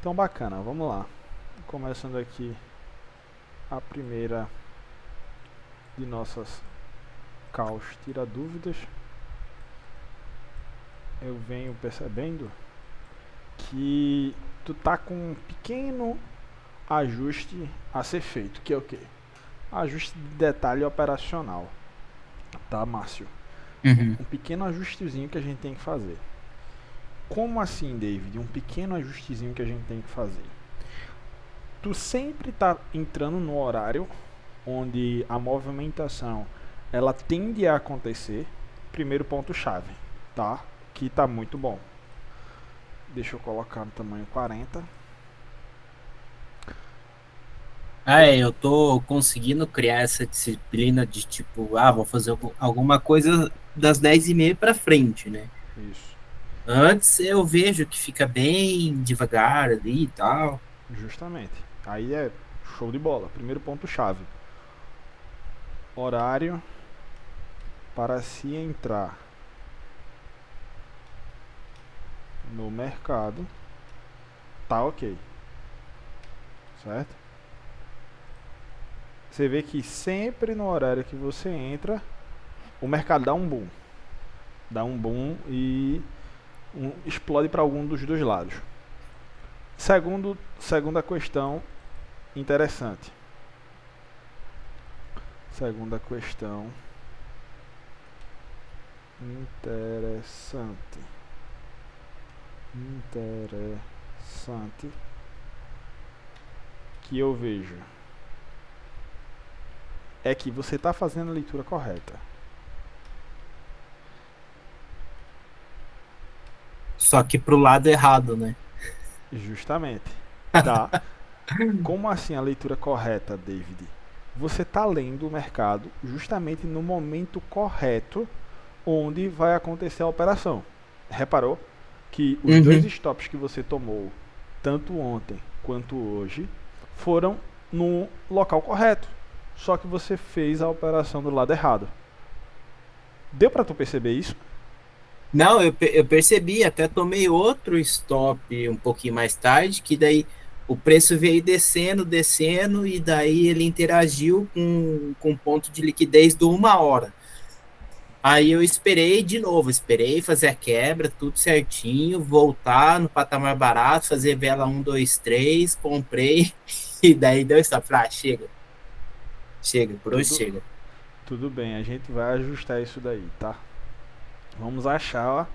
Então bacana, vamos lá. Começando aqui a primeira de nossas caos tira dúvidas. Eu venho percebendo que tu tá com um pequeno ajuste a ser feito, que é o quê? Ajuste de detalhe operacional, tá, Márcio? Uhum. Um pequeno ajustezinho que a gente tem que fazer. Como assim, David? Um pequeno ajustezinho que a gente tem que fazer. Tu sempre tá entrando no horário onde a movimentação ela tende a acontecer. Primeiro ponto chave, tá? Que tá muito bom. Deixa eu colocar no tamanho 40. Eu tô conseguindo criar essa disciplina de tipo, vou fazer alguma coisa das 10h30 para frente, né? Isso, Antes eu vejo que fica bem devagar ali e tal. justamente. Aí é show de bola. Primeiro ponto chave. Horário para se entrar no mercado. Tá ok, certo? Você vê que sempre no horário que você entra, o mercado dá um boom. Dá um boom e explode para algum dos dois lados. Segunda questão interessante. Segunda questão interessante. Interessante que eu vejo é que você está fazendo a leitura correta. Só que pro lado errado, né? Justamente. Tá? Como assim a leitura correta, David? Você está lendo o mercado justamente no momento correto onde vai acontecer a operação. Reparou que os dois Uhum. stops que você tomou, tanto ontem quanto hoje, foram no local correto. Só que você fez a operação do lado errado. Deu para tu perceber isso? Não, eu percebi, até tomei outro stop um pouquinho mais tarde, que daí o preço veio descendo, descendo, e daí ele interagiu com o ponto de liquidez do 1 hora. Aí eu esperei de novo, esperei fazer a quebra, tudo certinho, voltar no patamar barato, fazer vela um, 2, 3, comprei, e daí deu stop. Falei, chega, chega, por hoje Tudo, chega. tudo bem, a gente vai ajustar isso daí, tá? Vamos achar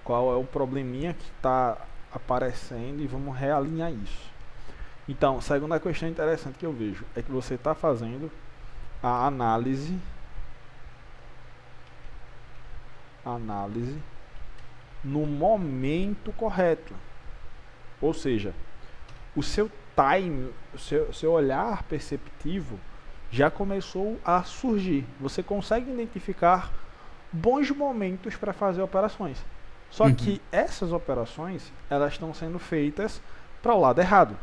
qual é o probleminha que está aparecendo e vamos realinhar isso. Então, segunda questão interessante que eu vejo é que você está fazendo a análise no momento correto. Ou seja, o seu time, o seu olhar perceptivo já começou a surgir. Você consegue identificar bons momentos para fazer operações. Só Uhum. que essas operações, elas estão sendo feitas para o lado errado,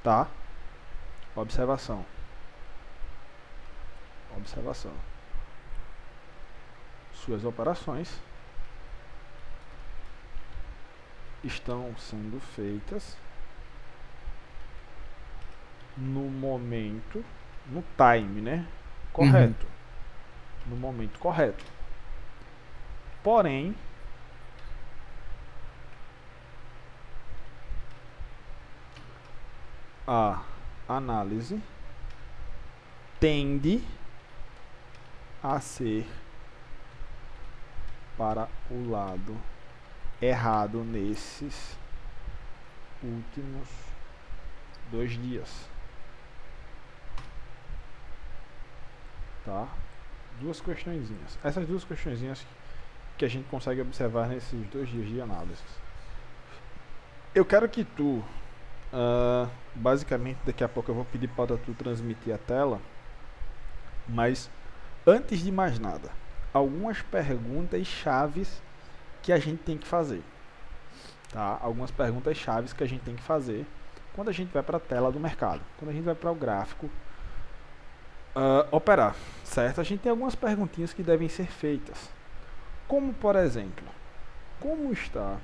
tá? Observação. Observação. Suas operações estão sendo feitas no momento, no time, né? Uhum. Correto. No momento correto. Porém, a análise tende a ser para o lado errado nesses últimos 2 dias, tá? Duas questõezinhas. Essas duas questõezinhas que a gente consegue observar nesses 2 dias de análise. Eu quero que tu, basicamente, daqui a pouco eu vou pedir para tu transmitir a tela, mas antes de mais nada, algumas perguntas chaves que a gente tem que fazer, tá? Algumas perguntas chaves que a gente tem que fazer quando a gente vai para a tela do mercado, quando a gente vai para o gráfico operar, certo? A gente tem algumas perguntinhas que devem ser feitas, como por exemplo, como está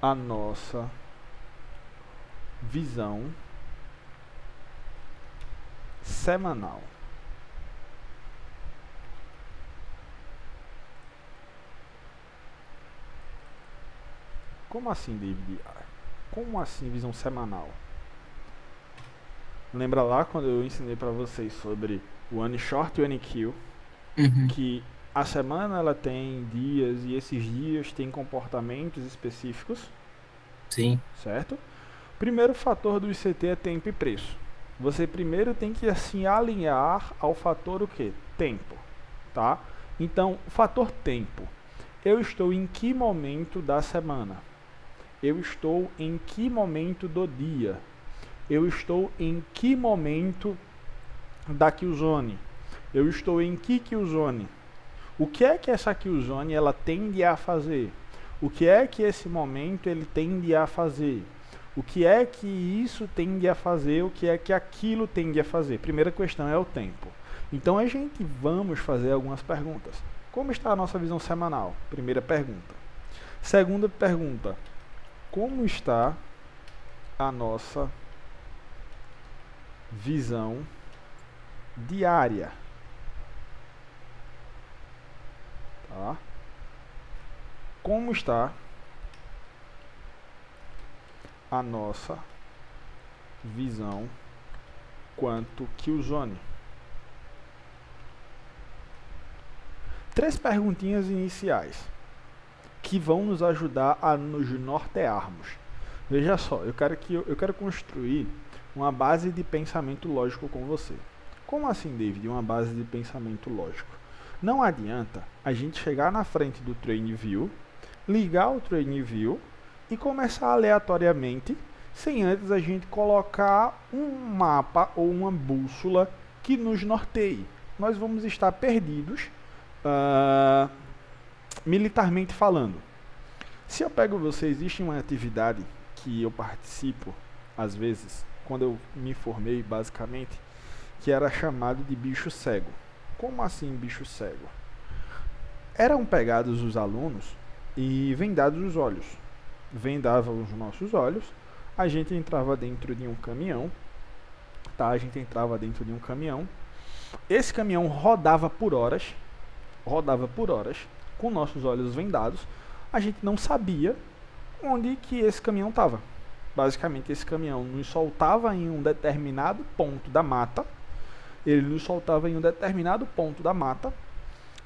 a nossa visão semanal. Como assim, David? Como assim visão semanal? Lembra lá quando eu ensinei para vocês sobre o One Short e o One Kill, Uhum. que a semana ela tem dias e esses dias têm comportamentos específicos, Sim. certo? Primeiro fator do ICT é tempo e preço. Você primeiro tem que assim alinhar ao fator o quê? Tempo, tá? Então, o fator tempo. Eu estou em que momento da semana? Eu estou em que momento do dia? Eu estou em que momento da Killzone? Eu estou em que Killzone? O que é que essa Killzone ela tende a fazer? O que é que esse momento ele tende a fazer? O que é que isso tende a fazer? O que é que aquilo tende a fazer? Primeira questão é o tempo. Então a gente vamos fazer algumas perguntas. Como está a nossa visão semanal? Primeira pergunta. Segunda pergunta. Como está a nossa visão diária? Tá? Como está a nossa visão quanto Killzone? 3 perguntinhas iniciais que vão nos ajudar a nos nortearmos. Veja só, eu quero construir uma base de pensamento lógico com você. Como assim, David? Uma base de pensamento lógico. Não adianta a gente chegar na frente do TradingView, ligar o TradingView e começar aleatoriamente, sem antes a gente colocar um mapa ou uma bússola que nos norteie. Nós vamos estar perdidos, militarmente falando. Se eu pego você, existe uma atividade que eu participo, às vezes, quando eu me formei, basicamente, que era chamado de bicho cego. Como assim bicho cego? Eram pegados os alunos e vendados os olhos. Vendavam os nossos olhos, a gente entrava dentro de um caminhão, tá? A gente entrava dentro de um caminhão. Esse caminhão rodava por horas, com nossos olhos vendados. A gente não sabia onde que esse caminhão estava. Basicamente, esse caminhão nos soltava em um determinado ponto da mata. Ele nos soltava em um determinado ponto da mata.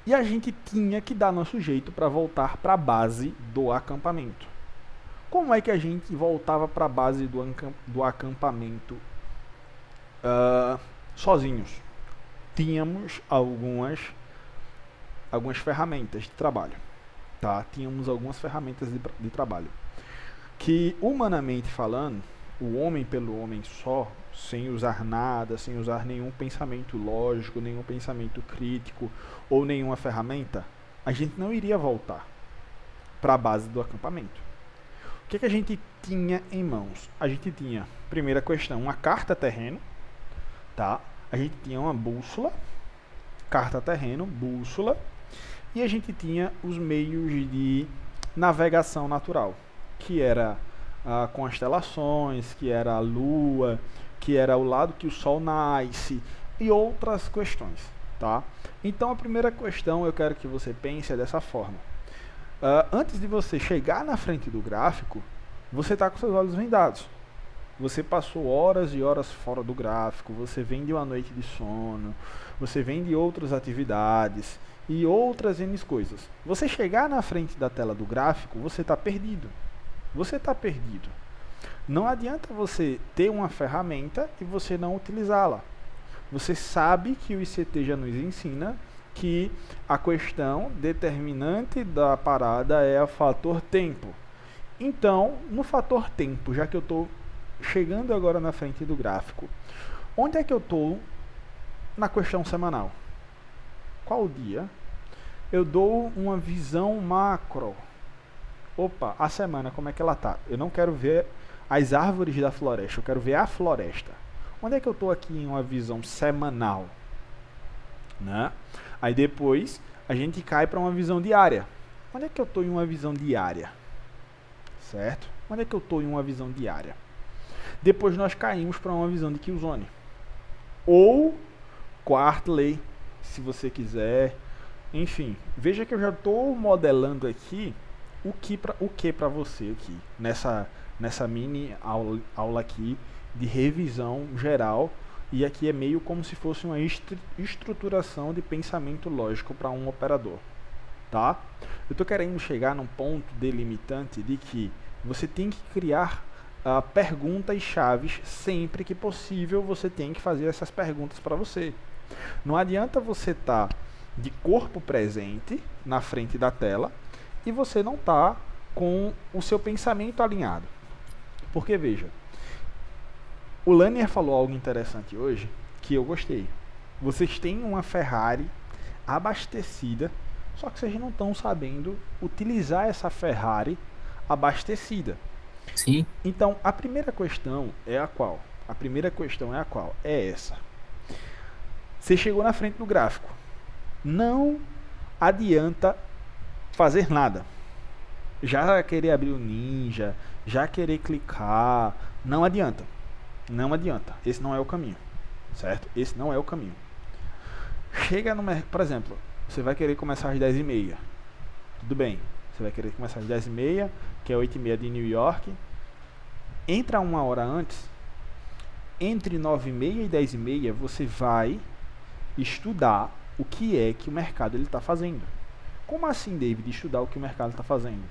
E a gente tinha que dar nosso jeito para voltar para a base do acampamento. Como é que a gente voltava para a base do acampamento sozinhos? Tínhamos algumas ferramentas de trabalho. Tá? Tínhamos algumas ferramentas de trabalho. Que, humanamente falando, o homem pelo homem só, sem usar nada, sem usar nenhum pensamento lógico, nenhum pensamento crítico ou nenhuma ferramenta, a gente não iria voltar para a base do acampamento. O que a gente tinha em mãos? A gente tinha, primeira questão, uma carta terreno, tá? A gente tinha uma bússola, carta terreno, bússola, e a gente tinha os meios de navegação natural, que era constelações, que era a lua, que era o lado que o sol nasce e outras questões, tá? Então a primeira questão eu quero que você pense dessa forma. Antes de você chegar na frente do gráfico, você está com seus olhos vendados. Você passou horas e horas fora do gráfico, você vem de uma noite de sono, você vem de outras atividades e outras N coisas. Você chegar na frente da tela do gráfico, você está perdido. Você está perdido. Não adianta você ter uma ferramenta e você não utilizá-la. Você sabe que o ICT já nos ensina que a questão determinante da parada é o fator tempo. Então, no fator tempo, já que eu estou chegando agora na frente do gráfico, onde é que eu estou na questão semanal? Qual dia? Eu dou uma visão macro. Opa, a semana, como é que ela tá? Eu não quero ver as árvores da floresta, eu quero ver a floresta. Onde é que eu estou aqui em uma visão semanal? Né? Aí depois a gente cai para uma visão diária. Onde é que eu estou em uma visão diária? certo? Onde é que eu estou em uma visão diária? Depois nós caímos para uma visão de Killzone. Ou Quarterly, se você quiser. Enfim, veja que eu já estou modelando aqui o que para você aqui, nessa mini aula aqui de revisão geral. E aqui é meio como se fosse uma estruturação de pensamento lógico para um operador. Tá? Eu estou querendo chegar num ponto delimitante de que você tem que criar perguntas chaves sempre que possível. Você tem que fazer essas perguntas para você. Não adianta você estar de corpo presente na frente da tela e você não tá com o seu pensamento alinhado. Porque veja, o Lanier falou algo interessante hoje que eu gostei. Vocês têm uma Ferrari abastecida, só que vocês não estão sabendo utilizar essa Ferrari abastecida. Sim. Então, a primeira questão é a qual? É essa. Você chegou na frente do gráfico. Não adianta fazer nada. Já querer abrir o Ninja, já querer clicar, não adianta. Não adianta. Esse não é o caminho. Certo? Esse não é o caminho. Chega no mercado, por exemplo, você vai querer começar às 10h30. Tudo bem. Você vai querer começar às 10h30, que é 8h30 de New York. Entra uma hora antes. Entre 9h30 e 10h30, você vai estudar o que é que o mercado está fazendo. Como assim, David, estudar o que o mercado está fazendo?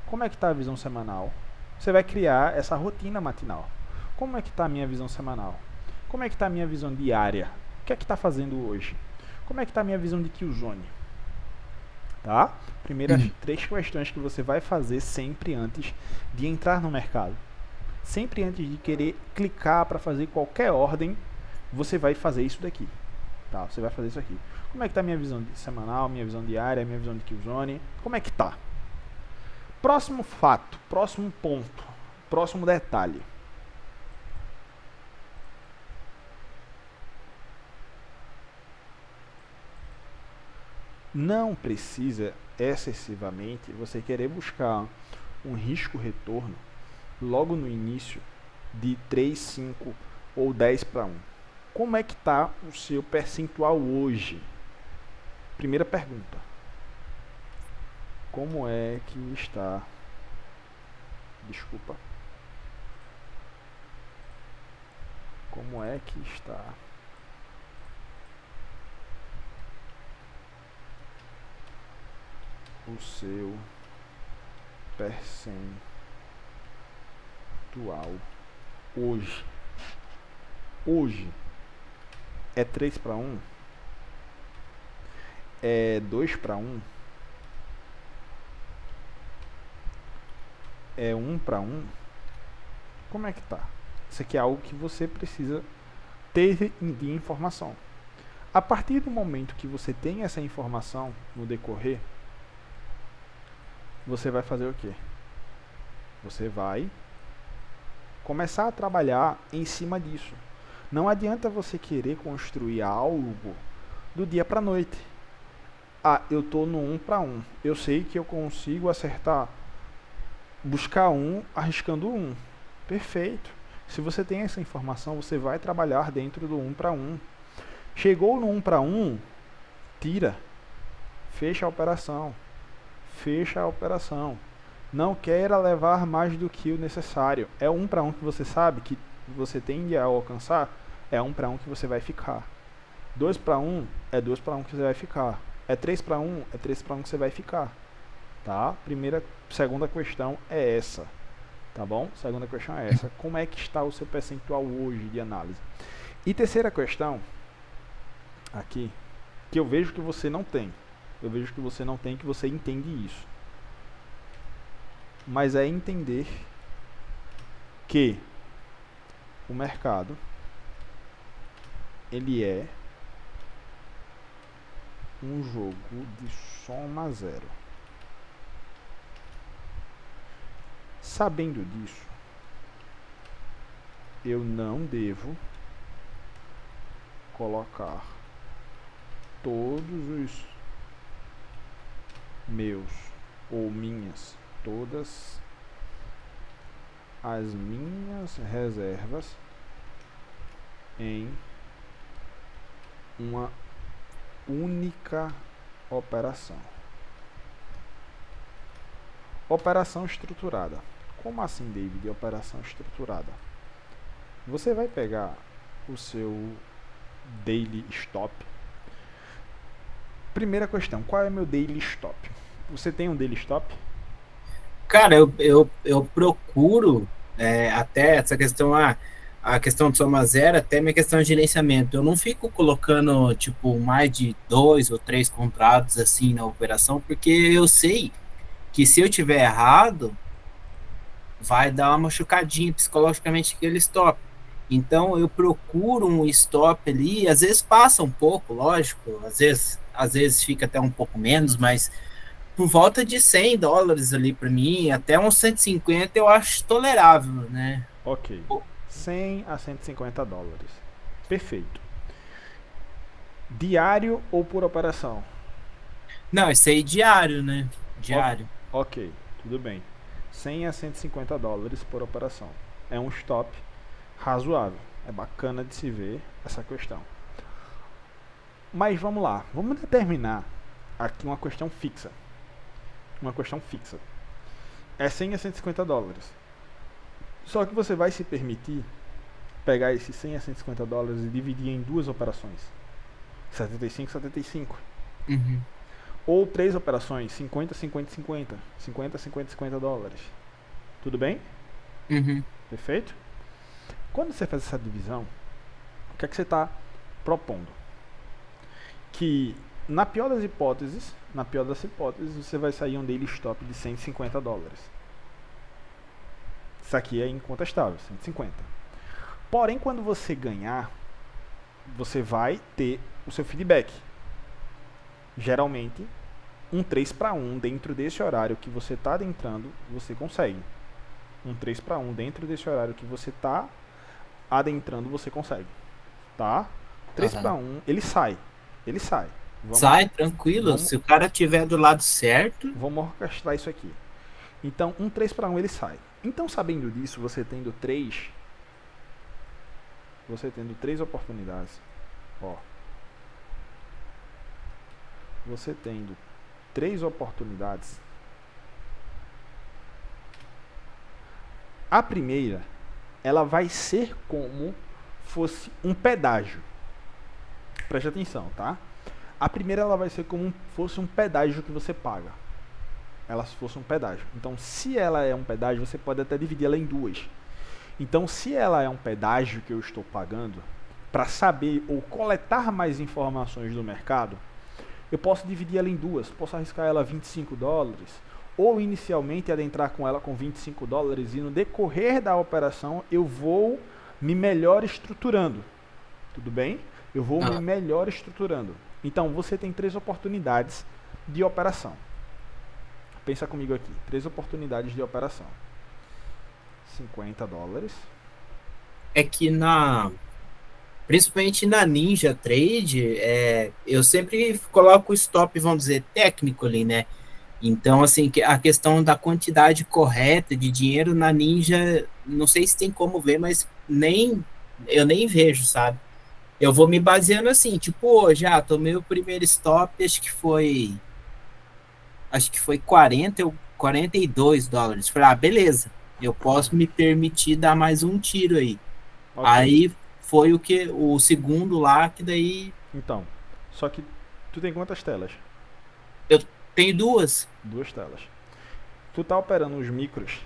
Como é que está a visão semanal? Você vai criar essa rotina matinal. Como é que está a minha visão semanal? Como é que está a minha visão diária? O que é que está fazendo hoje? Como é que está a minha visão de Killzone? Tá? Primeiras 3 questões que você vai fazer sempre antes de entrar no mercado. Sempre antes de querer clicar para fazer qualquer ordem, você vai fazer isso daqui. Tá? Você vai fazer isso aqui. Como é que está a minha visão semanal, minha visão diária, minha visão de Killzone? Como é que tá? Próximo fato, próximo ponto, próximo detalhe. Não precisa excessivamente você querer buscar um risco-retorno logo no início de 3, 5 ou 10 para 1. Como é que está o seu percentual hoje? Primeira pergunta. Como é que está? Desculpa. Como é que está o seu percentual hoje? Hoje é 3 para 1? É 2 para 1? É 1 para 1? Como é que tá? Isso aqui é algo que você precisa ter de informação. A partir do momento que você tem essa informação no decorrer, você vai fazer o quê? Você vai começar a trabalhar em cima disso. Não adianta você querer construir algo do dia para a noite. Ah, eu estou no 1 para 1. Eu sei que eu consigo acertar, buscar 1 arriscando 1. Perfeito. Se você tem essa informação, você vai trabalhar dentro do 1 para 1. Chegou no 1 para 1, tira. Fecha a operação. Fecha a operação. Não queira levar mais do que o necessário. É 1 para 1 que você sabe que você tende a alcançar, é 1 para 1 que você vai ficar. 2 para 1 é 2 para 1 que você vai ficar. É 3 para 1, é 3 para 1 que você vai ficar. Tá? Segunda questão é essa. Tá bom? Segunda questão é essa. Como é que está o seu percentual hoje de análise? E terceira questão, aqui, que eu vejo que você não tem. Eu vejo que você não tem, que você entende isso. Mas é entender que o mercado, ele é um jogo de soma zero. Sabendo disso, eu não devo colocar todos os meus ou minhas, todas as minhas reservas em uma única operação. Operação estruturada. Como assim, David? Operação estruturada. Você vai pegar o seu daily stop. Primeira questão, qual é meu daily stop? Você tem um daily stop? Cara, eu procuro até essa questão, a questão de soma zero, até minha questão de gerenciamento. Eu não fico colocando, tipo, mais de 2 ou 3 contratos assim na operação, porque eu sei que se eu tiver errado, vai dar uma machucadinha psicologicamente aquele stop. Então eu procuro um stop ali, às vezes passa um pouco, lógico, às vezes fica até um pouco menos, mas por volta de US$ 100 ali para mim, até uns 150 eu acho tolerável, né? Ok. 100 a US$ 150. Perfeito. Diário ou por operação? Não, isso aí diário, né? Diário. Ok, tudo bem. 100 a US$ 150 por operação. É um stop razoável. É bacana de se ver essa questão. Mas vamos lá. Vamos determinar aqui uma questão fixa. Uma questão fixa. É 100 a US$ 150. Só que você vai se permitir pegar esses 100 a US$ 150 e dividir em duas operações. 75, 75. Uhum. Ou três operações, 50, 50, 50. 50, 50, US$ 50. Tudo bem? Uhum. Perfeito? Quando você faz essa divisão, o que é que você está propondo? Que na pior das hipóteses, você vai sair um daily stop de US$ 150. Isso aqui é incontestável, 150. Porém, quando você ganhar, você vai ter o seu feedback. Geralmente, um 3-1 dentro desse horário que você está adentrando, você consegue. Um 3-1 dentro desse horário que você está adentrando, você consegue. Tá? 3-1, ele sai. Ele sai. Sai tranquilo, se o cara tiver do lado certo. Vamos orquestrar isso aqui. Então, um 3-1 ele sai. Então, sabendo disso, você tendo três oportunidades, ó, você tendo 3 oportunidades, a primeira, ela vai ser como fosse um pedágio. Preste atenção, tá? A primeira, ela vai ser como fosse um pedágio que você paga. Ela fosse um pedágio. Então, se ela é um pedágio, você pode até dividir ela em duas. Então, se ela é um pedágio que eu estou pagando, para saber ou coletar mais informações do mercado, eu posso dividir ela em duas. Posso arriscar ela $25, ou inicialmente adentrar com ela com $25 e no decorrer da operação eu vou me melhor estruturando. Tudo bem? Eu vou me melhor estruturando. Então, você tem 3 oportunidades de operação. Pensa comigo aqui. 3 oportunidades de operação. $50. É que principalmente na Ninja Trade, eu sempre coloco o stop, vamos dizer, técnico ali, né? Então, assim, a questão da quantidade correta de dinheiro na Ninja, não sei se tem como ver, mas eu nem vejo, sabe? Eu vou me baseando assim, tipo, já tomei o primeiro stop, acho que foi 40 ou $42. Falei, beleza, eu posso me permitir dar mais um tiro aí. Ok. Aí foi o segundo lá, que daí Então, só que tu tem quantas telas? eu tenho duas. 2 telas. Tu tá operando os micros,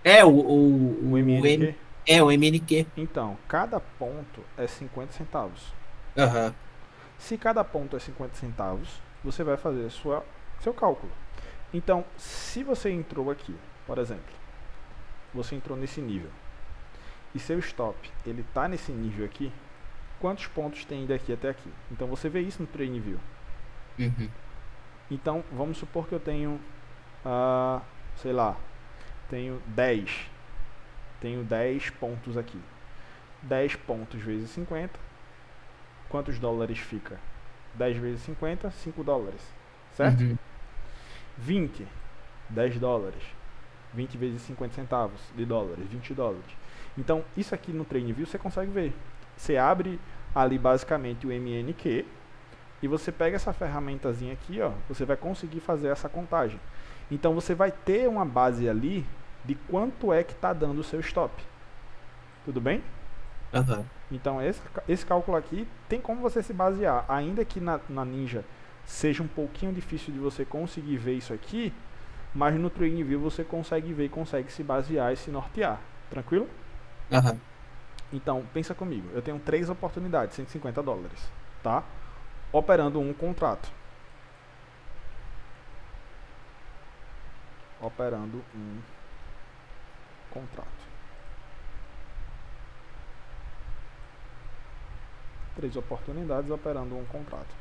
É, o MNQ? o MNQ. Então, cada ponto é 50 centavos. Aham. Se cada ponto é 50 centavos, você vai fazer seu cálculo. Então, se você entrou aqui, por exemplo, você entrou nesse nível, e seu stop, ele está nesse nível aqui, quantos pontos tem daqui até aqui? Então, você vê isso no Trade View. Uhum. Então, vamos supor que eu tenho, sei lá, tenho 10 pontos aqui. 10 pontos vezes 50, quantos dólares fica? 10 vezes 50, $5, certo? Uhum. 20, $10. 20 vezes 50 centavos de dólares, 20 dólares. Então, isso aqui no TradingView você consegue ver. Você abre ali basicamente o MNQ e você pega essa ferramentazinha aqui, ó, você vai conseguir fazer essa contagem. Então, você vai ter uma base ali de quanto é que está dando o seu stop. Tudo bem? Aham. Então, esse cálculo aqui tem como você se basear. Ainda que na Ninja seja um pouquinho difícil de você conseguir ver isso aqui, mas no TradingView você consegue ver, consegue se basear e se nortear. Tranquilo? Aham. Então, pensa comigo. Eu tenho 3 oportunidades, 150 dólares, tá? Operando um contrato. Operando um contrato. 3 oportunidades operando um contrato.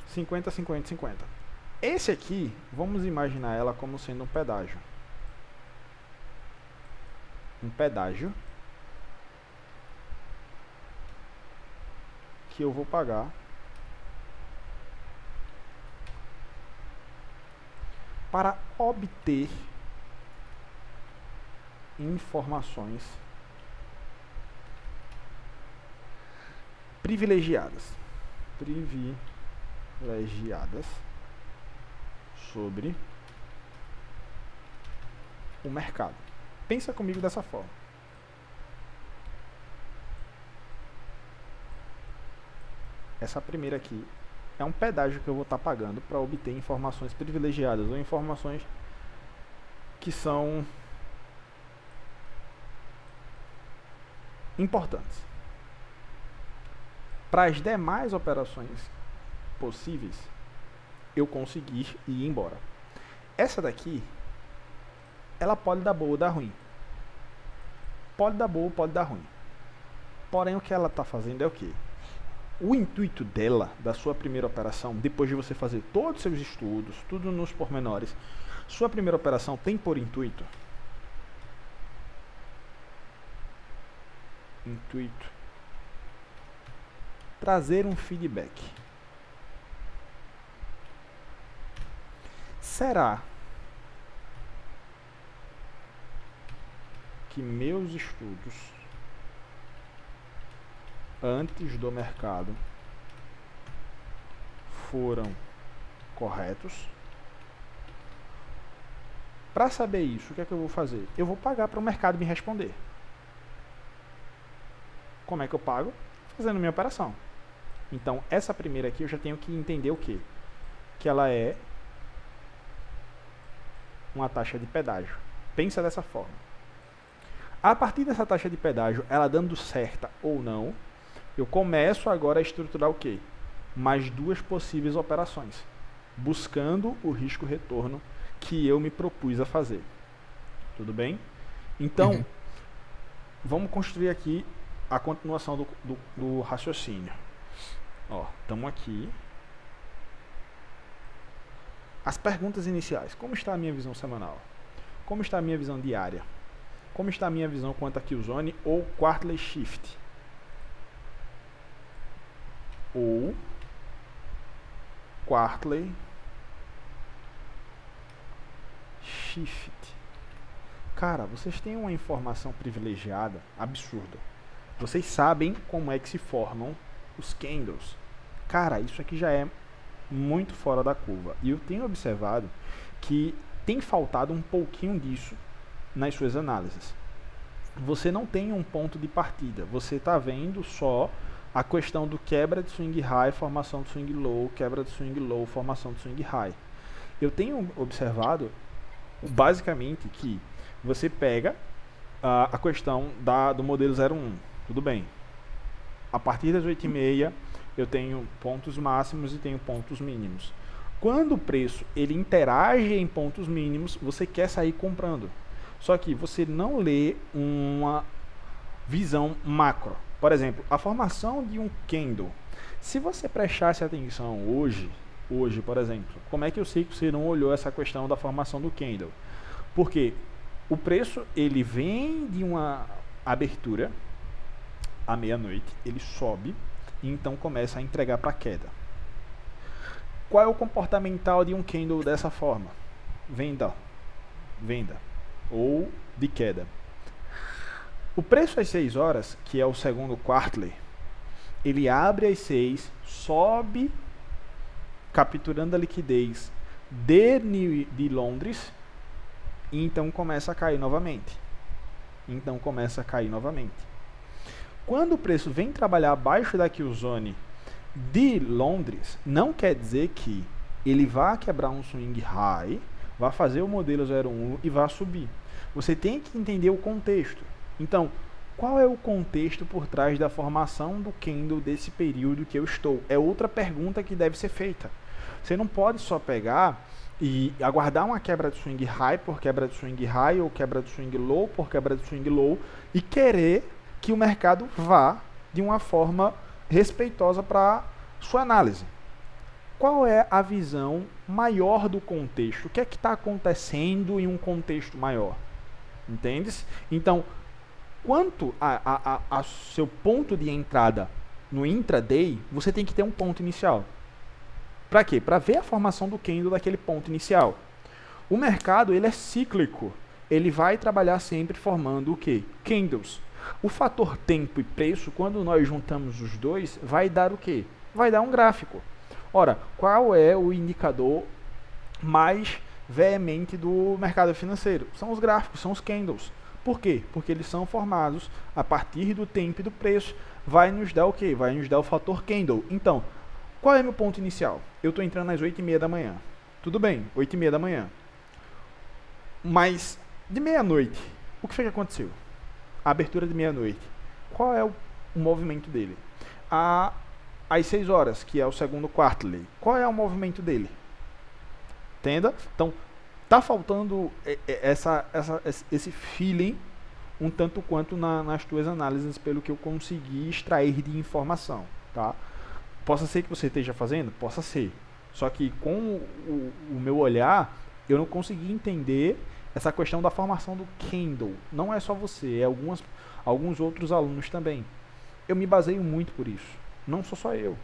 50, 50, 50. Esse aqui, vamos imaginar ela como sendo um pedágio. Um pedágio que eu vou pagar para obter informações privilegiadas sobre o mercado. Pensa comigo dessa forma. Essa primeira aqui é um pedágio que eu vou estar pagando para obter informações privilegiadas ou informações que são importantes. Para as demais operações possíveis, eu conseguir ir embora. Essa daqui, ela pode dar boa ou dar ruim. Pode dar boa ou pode dar ruim. Porém, o que ela está fazendo é o quê? O intuito dela, da sua primeira operação, depois de você fazer todos os seus estudos, tudo nos pormenores, sua primeira operação tem por intuito trazer um feedback. Será que meus estudos antes do mercado foram corretos? Para saber isso, o que é que eu vou fazer? Eu vou pagar para o mercado me responder. Como é que eu pago? Fazendo minha operação. Então, essa primeira aqui eu já tenho que entender o quê? Que ela é uma taxa de pedágio. Pensa dessa forma. A partir dessa taxa de pedágio, ela dando certa ou não, eu começo agora a estruturar o quê? Mais 2 possíveis operações, buscando o risco-retorno que eu me propus a fazer. Tudo bem? Então, vamos construir aqui a continuação do raciocínio. Ó, estamos aqui. As perguntas iniciais. Como está a minha visão semanal? Como está a minha visão diária? Como está a minha visão quanto a Killzone ou Quarterly Shift? Ou Quarterly Shift. Cara, vocês têm uma informação privilegiada absurda. Vocês sabem como é que se formam os candles. Cara, isso aqui já é muito fora da curva. E eu tenho observado que tem faltado um pouquinho disso nas suas análises. Você não tem um ponto de partida. Você está vendo só a questão do quebra de swing high, formação de swing low, quebra de swing low, formação de swing high. Eu tenho observado basicamente que você pega a questão do modelo 01. Tudo bem. A partir das 8h30 eu tenho pontos máximos e tenho pontos mínimos. Quando o preço ele interage em pontos mínimos, você quer sair comprando. Só que você não lê uma visão macro. Por exemplo, a formação de um candle. Se você prestasse atenção hoje, por exemplo, como é que eu sei que você não olhou essa questão da formação do candle? Porque o preço ele vem de uma abertura à meia-noite, ele sobe e então começa a entregar para queda. Qual é o comportamental de um candle dessa forma? Venda, venda. ou de queda. O preço às 6 horas, que é o segundo quarterly, ele abre às 6, sobe, capturando a liquidez de Londres, e então começa a cair novamente. Quando o preço vem trabalhar abaixo da Q-Zone de Londres, não quer dizer que ele vá quebrar um swing high, vá fazer o modelo 01 e vá subir. Você tem que entender o contexto. Então, qual é o contexto por trás da formação do candle desse período que eu estou? É outra pergunta que deve ser feita. Você não pode só pegar e aguardar uma quebra de swing high por quebra de swing high, ou quebra de swing low por quebra de swing low, e querer que o mercado vá de uma forma respeitosa para sua análise. Qual é a visão maior do contexto? O que é que está acontecendo em um contexto maior? Entendes? Então, quanto a seu ponto de entrada no intraday, você tem que ter um ponto inicial. Para quê? Para ver a formação do candle daquele ponto inicial. O mercado, ele é cíclico. Ele vai trabalhar sempre formando o quê? Candles. O fator tempo e preço, quando nós juntamos os dois, vai dar o quê? Vai dar um gráfico. Ora, qual é o indicador mais veemente do mercado financeiro? São os gráficos, são os candles. Por quê? Porque eles são formados a partir do tempo e do preço. Vai nos dar o quê? Vai nos dar o fator candle. Então, qual é meu ponto inicial? Eu estou entrando às 8h30 da manhã. Tudo bem, 8h30 da manhã. Mas, de meia-noite, o que foi que aconteceu? A abertura de meia-noite. Qual é o movimento dele? Às 6 horas, que é o segundo quarterly. Qual é o movimento dele? Entenda? Então, tá faltando esse feeling um tanto quanto nas tuas análises, pelo que eu consegui extrair de informação, tá? Possa ser que você esteja fazendo? Possa ser. Só que com o meu olhar, eu não consegui entender essa questão da formação do candle. Não é só você, é alguns outros alunos também. Eu me baseio muito por isso. Não sou só eu.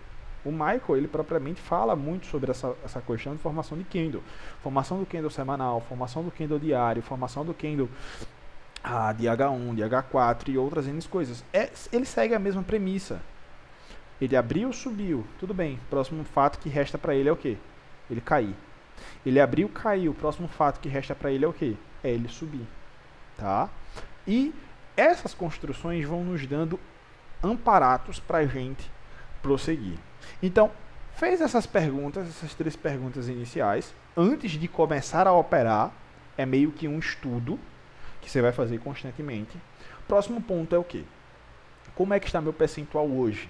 O Michael, ele propriamente fala muito sobre essa questão de formação de candle. Formação do candle semanal, formação do candle diário, formação do candle de H1, de H4 e outras N coisas. Ele segue a mesma premissa. Ele abriu, subiu, tudo bem. Próximo fato que resta para ele é o quê? Ele cair. Ele abriu, caiu. Próximo fato que resta para ele é o quê? É ele subir. Tá? E essas construções vão nos dando amparatos para a gente prosseguir. Então, fez essas perguntas, essas 3 perguntas iniciais, antes de começar a operar, é meio que um estudo que você vai fazer constantemente. Próximo ponto é o quê? Como é que está meu percentual hoje?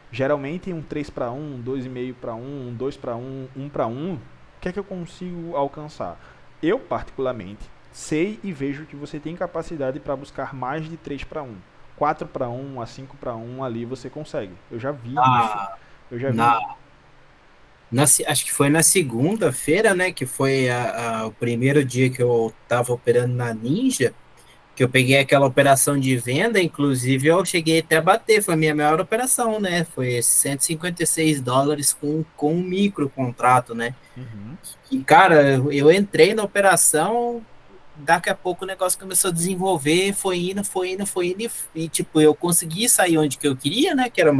Geralmente um 3 para 1, 2,5 para 1, 2 para 1, 1 para 1, o que é que eu consigo alcançar? Eu, particularmente, sei e vejo que você tem capacidade para buscar mais de 3 para 1. 4 para 1 a 5 para 1 ali você consegue. Eu já vi isso. Eu já vi. Acho que foi na segunda-feira, né? Que foi o primeiro dia que eu estava operando na Ninja, que eu peguei aquela operação de venda, inclusive eu cheguei até a bater, foi a minha maior operação, né? Foi $156 com um micro contrato, né? Uhum. E, cara, eu entrei na operação, daqui a pouco o negócio começou a desenvolver, foi indo, e tipo, eu consegui sair onde que eu queria, né? Que era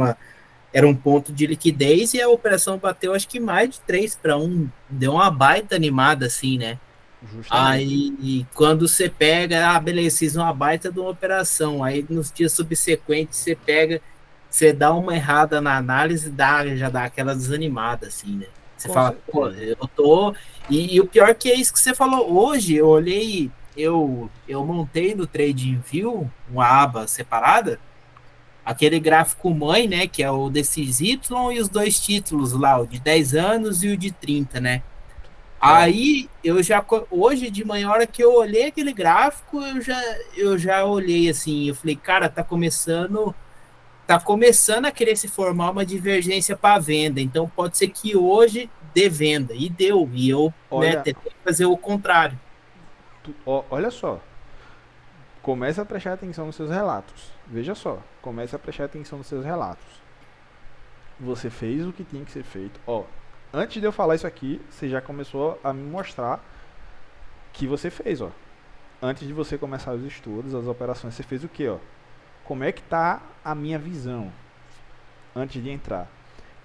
um ponto de liquidez, e a operação bateu acho que mais de 3 para 1, deu uma baita animada assim, né? Justamente. Aí, quando você pega, beleza, fiz uma baita de uma operação, aí nos dias subsequentes você dá uma errada na análise, já dá aquela desanimada, assim, né? Você Com fala, pô, certeza. eu tô... E o pior que é isso que você falou hoje, eu olhei, eu montei no TradingView uma aba separada, aquele gráfico mãe, né, que é o desses Y e os 2 títulos lá, o de 10 anos e o de 30, né? Certo. Aí hoje de manhã, a hora que eu olhei aquele gráfico, eu já olhei assim, eu falei, cara, tá começando a querer se formar uma divergência para venda, então pode ser que hoje dê venda, e deu, e eu, né, Olha, tentei fazer o contrário. olha só. Comece a prestar atenção nos seus relatos. Veja só. Comece a prestar atenção nos seus relatos. Você fez o que tinha que ser feito. Antes de eu falar isso aqui, você já começou a me mostrar que você fez, Antes de você começar os estudos, as operações, você fez o quê, ó? Como é que tá a minha visão antes de entrar?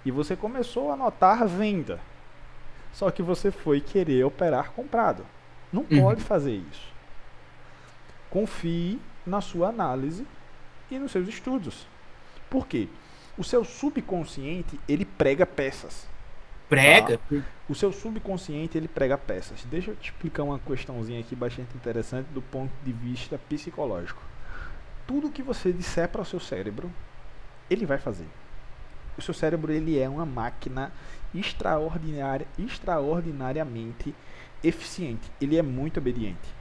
E você começou a notar venda. Só que você foi querer operar comprado. Não pode Uhum. fazer isso. Confie na sua análise e nos seus estudos. Por quê? O seu subconsciente, ele prega peças, tá? Prega. O seu subconsciente, ele prega peças. Deixa eu te explicar uma questãozinha aqui bastante interessante do ponto de vista psicológico. Tudo que você disser para o seu cérebro, ele vai fazer. O seu cérebro, ele é uma máquina extraordinariamente eficiente. Ele é muito obediente.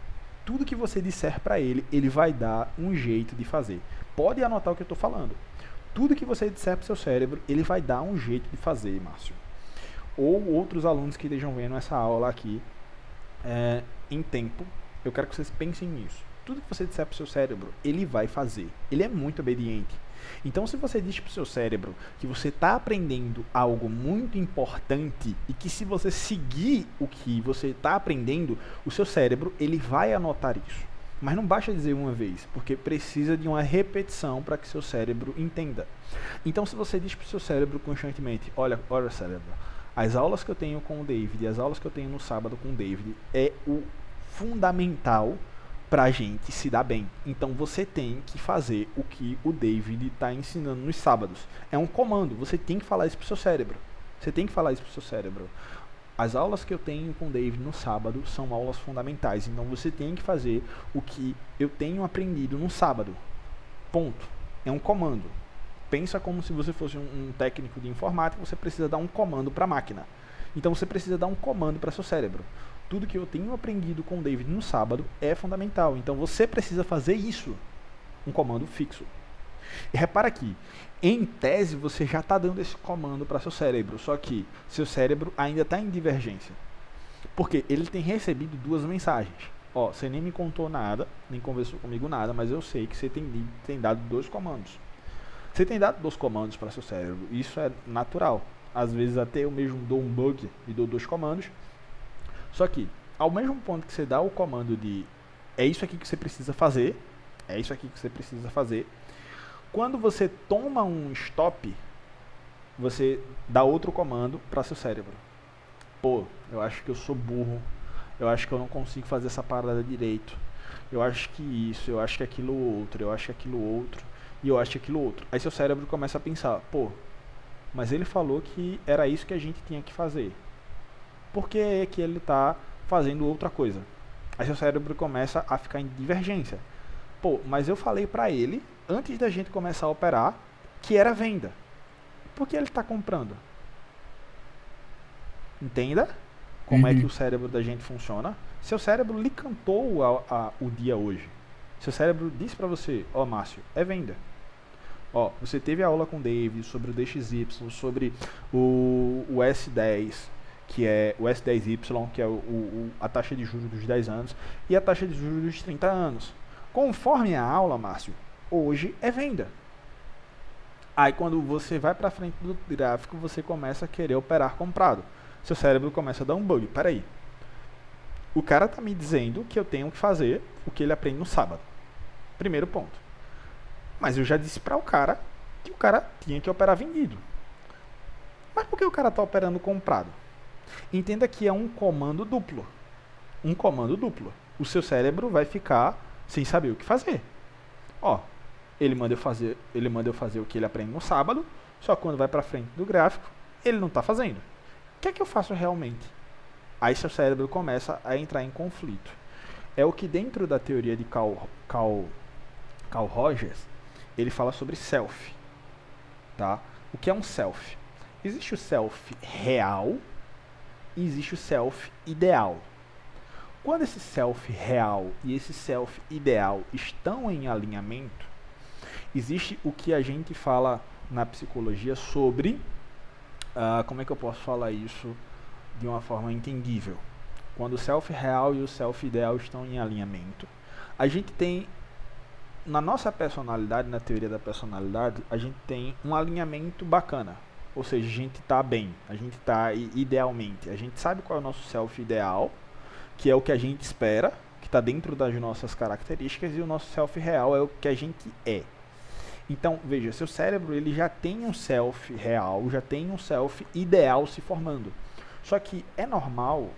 Tudo que você disser para ele, ele vai dar um jeito de fazer. Pode anotar o que eu estou falando. Tudo que você disser para o seu cérebro, ele vai dar um jeito de fazer, Márcio. Ou outros alunos que estejam vendo essa aula aqui em tempo, eu quero que vocês pensem nisso. Tudo que você disser para o seu cérebro, ele vai fazer. Ele é muito obediente. Então, se você diz para o seu cérebro que você está aprendendo algo muito importante e que se você seguir o que você está aprendendo, o seu cérebro ele vai anotar isso. Mas não basta dizer uma vez, porque precisa de uma repetição para que seu cérebro entenda. Então, se você diz para o seu cérebro constantemente, olha cérebro, as aulas que eu tenho com o David, as aulas que eu tenho no sábado com o David, é o fundamental para a gente se dar bem. Então você tem que fazer o que o David está ensinando nos sábados. É um comando, você tem que falar isso pro seu cérebro. Você tem que falar isso pro seu cérebro. As aulas que eu tenho com o David no sábado são aulas fundamentais. Então você tem que fazer o que eu tenho aprendido no sábado. Ponto. É um comando. Pensa como se você fosse um técnico de informática, você precisa dar um comando para a máquina. Então você precisa dar um comando para seu cérebro. Tudo que eu tenho aprendido com o David no sábado é fundamental. Então você precisa fazer isso. Um comando fixo. E repara aqui, em tese você já está dando esse comando para seu cérebro, só que seu cérebro ainda está em divergência. Porque ele tem recebido duas mensagens. Ó, você nem me contou nada, nem conversou comigo nada, mas eu sei que você tem dado dois comandos. Você tem dado dois comandos para seu cérebro, isso é natural. Às vezes até eu mesmo dou um bug e dou dois comandos. Só que, ao mesmo ponto que você dá o comando de é isso aqui que você precisa fazer, é isso aqui que você precisa fazer, quando você toma um stop, você dá outro comando para seu cérebro. Pô, eu acho que eu sou burro, eu acho que eu não consigo fazer essa parada direito, eu acho que isso, eu acho que aquilo outro, eu acho que aquilo outro, e eu acho que aquilo outro. Aí seu cérebro começa a pensar, pô, mas ele falou que era isso que a gente tinha que fazer. Por que é que ele está fazendo outra coisa? Aí seu cérebro começa a ficar em divergência. Pô, mas eu falei para ele, antes da gente começar a operar, que era venda. Por que ele está comprando? Entenda como é que o cérebro da gente funciona. Seu cérebro lhe cantou o dia hoje. Seu cérebro disse para você, ó Márcio, é venda. Ó, você teve a aula com o David sobre o DXY, sobre o S10, que é o S10Y, que é a taxa de juros dos 10 anos, e a taxa de juros dos 30 anos. Conforme a aula, Márcio, hoje é venda. Aí quando você vai para frente do gráfico, você começa a querer operar comprado. Seu cérebro começa a dar um bug. Peraí, o cara tá me dizendo que eu tenho que fazer o que ele aprende no sábado. Primeiro ponto. Mas eu já disse para o cara que o cara tinha que operar vendido. Mas por que o cara está operando comprado? Entenda que é um comando duplo. Um comando duplo. O seu cérebro vai ficar sem saber o que fazer. Ó, ele manda eu fazer o que ele aprende no sábado, só que quando vai para frente do gráfico, ele não está fazendo. O que é que eu faço realmente? Aí seu cérebro começa a entrar em conflito. É o que dentro da teoria de Carl Rogers, ele fala sobre self. Tá? O que é um self? Existe o self real e existe o self ideal. Quando esse self real e esse self ideal estão em alinhamento, existe o que a gente fala na psicologia sobre, como é que eu posso falar isso de uma forma entendível? Quando o self real e o self ideal estão em alinhamento, a gente tem, na nossa personalidade, na teoria da personalidade, a gente tem um alinhamento bacana. Ou seja, a gente está bem, a gente está idealmente. A gente sabe qual é o nosso self ideal, que é o que a gente espera que está dentro das nossas características, e o nosso self real é o que a gente é. Então, veja, seu cérebro ele já tem um self real, já tem um self ideal se formando. Só que é normal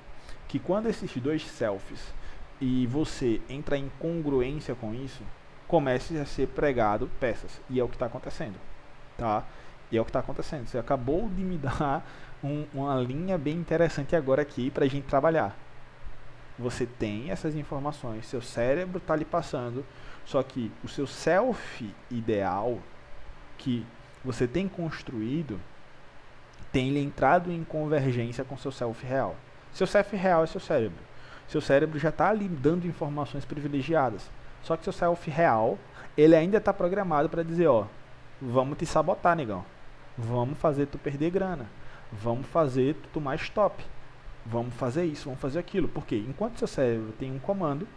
que quando esses dois selfies e você entra em congruência com isso, comece a ser pregado peças. E é o que está acontecendo, tá? E é o que está acontecendo. Você acabou de me dar uma linha bem interessante agora aqui para a gente trabalhar. Você tem essas informações, seu cérebro está lhe passando, só que o seu self ideal que você tem construído tem lhe entrado em convergência com seu self real. Seu self real é seu cérebro. Seu cérebro já está lhe dando informações privilegiadas. Só que seu self real, ele ainda está programado para dizer, ó, vamos te sabotar, negão. Vamos fazer tu perder grana. Vamos fazer tu tomar stop. Vamos fazer isso, vamos fazer aquilo. Porque enquanto seu cérebro tem um comando,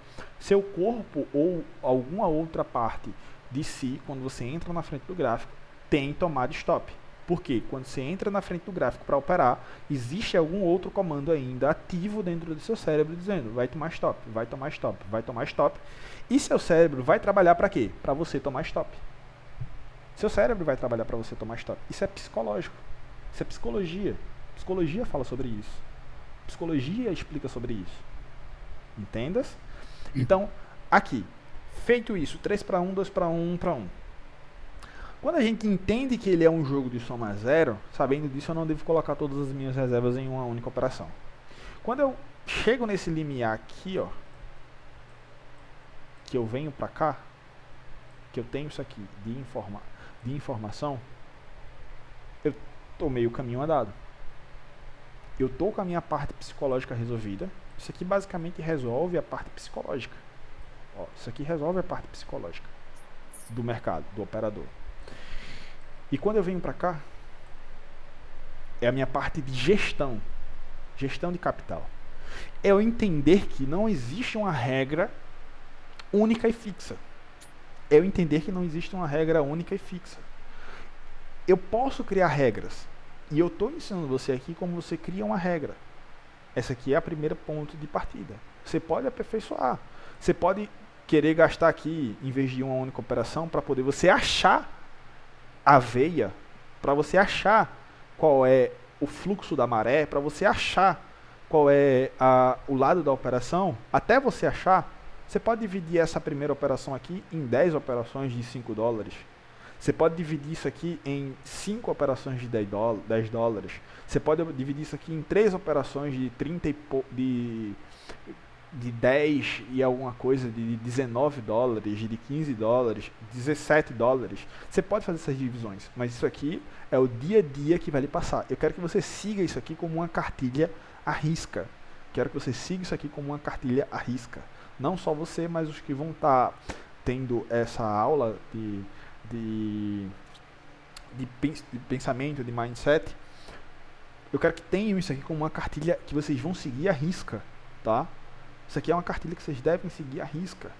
seu corpo ou alguma outra parte de si, quando você entra na frente do gráfico, tem tomada stop. Porque quando você entra na frente do gráfico para operar, existe algum outro comando ainda ativo dentro do seu cérebro dizendo, vai tomar stop, vai tomar stop, vai tomar stop. E seu cérebro vai trabalhar para quê? Para você tomar stop. Seu cérebro vai trabalhar para você tomar stop. Isso é psicológico. Isso é psicologia. Psicologia fala sobre isso. Psicologia explica sobre isso. Entendas? Então, aqui, feito isso, 3 para 1, 2 para 1, 1 para 1. Quando a gente entende que ele é um jogo de soma zero, sabendo disso, eu não devo colocar todas as minhas reservas em uma única operação. Quando eu chego nesse limiar aqui, ó, que eu venho para cá, que eu tenho isso aqui de informação, eu tô meio caminho andado. Eu tô com a minha parte psicológica resolvida. Isso aqui basicamente resolve a parte psicológica. Ó, isso aqui resolve a parte psicológica do mercado, do operador. E quando eu venho para cá, é a minha parte de gestão de capital. É eu entender que não existe uma regra única e fixa. É eu entender que não existe uma regra única e fixa. Eu posso criar regras. E eu estou ensinando você aqui como você cria uma regra. Essa aqui é a primeira ponto de partida. Você pode aperfeiçoar. Você pode querer gastar aqui, em vez de uma única operação, para poder você achar a veia, para você achar qual é o fluxo da maré, para você achar qual é o lado da operação, até você achar, você pode dividir essa primeira operação aqui em 10 operações de $5. Você pode dividir isso aqui em 5 operações de $10. Você pode dividir isso aqui em 3 operações de 30 de 10 e alguma coisa de $19, de $15, $17. Você pode fazer essas divisões, mas isso aqui é o dia a dia que vai lhe passar. Eu quero que você siga isso aqui como uma cartilha à risca. Quero que você siga isso aqui como uma cartilha à risca. Não só você, mas os que vão estar tendo essa aula de pensamento, de mindset. Eu quero que tenham isso aqui como uma cartilha que vocês vão seguir à risca, tá? Isso aqui é uma cartilha que vocês devem seguir à risca.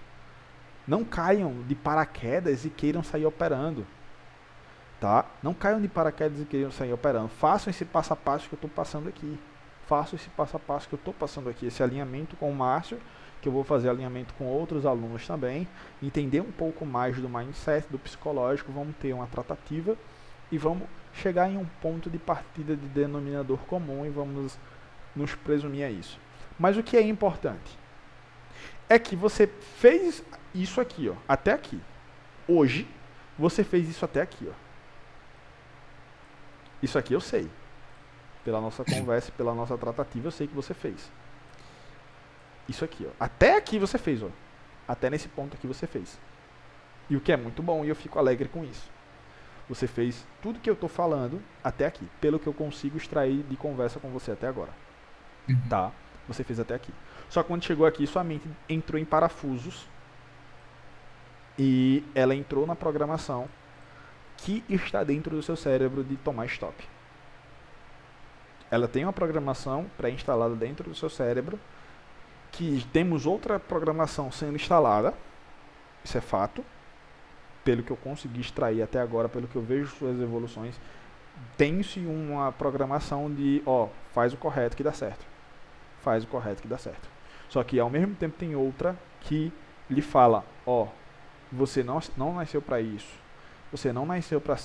Não caiam de paraquedas e queiram sair operando, tá? Não caiam de paraquedas e queiram sair operando. Façam esse passo a passo que eu estou passando aqui. Façam esse passo a passo que eu estou passando aqui. Esse alinhamento com o Márcio, que eu vou fazer alinhamento com outros alunos também. Entender um pouco mais do mindset, do psicológico. Vamos ter uma tratativa e vamos chegar em um ponto de partida de denominador comum e vamos nos presumir a isso. Mas o que é importante é que você fez isso aqui, ó, até aqui. Hoje, você fez isso até aqui, ó. Isso aqui eu sei. Pela nossa conversa, pela nossa tratativa, eu sei que você fez. Isso aqui, ó. Até aqui você fez, ó. Até nesse ponto aqui você fez. E o que é muito bom, e eu fico alegre com isso. Você fez tudo que eu estou falando até aqui, pelo que eu consigo extrair de conversa com você até agora. Tá? Você fez até aqui. Só que quando chegou aqui, sua mente entrou em parafusos e ela entrou na programação que está dentro do seu cérebro de tomar stop. Ela tem uma programação pré-instalada dentro do seu cérebro, que temos outra programação sendo instalada, isso é fato, pelo que eu consegui extrair até agora, pelo que eu vejo suas evoluções, tem-se uma programação de, ó, faz o correto que dá certo. Faz o correto que dá certo. Só que ao mesmo tempo tem outra que lhe fala, ó, você não nasceu para isso. Você não nasceu para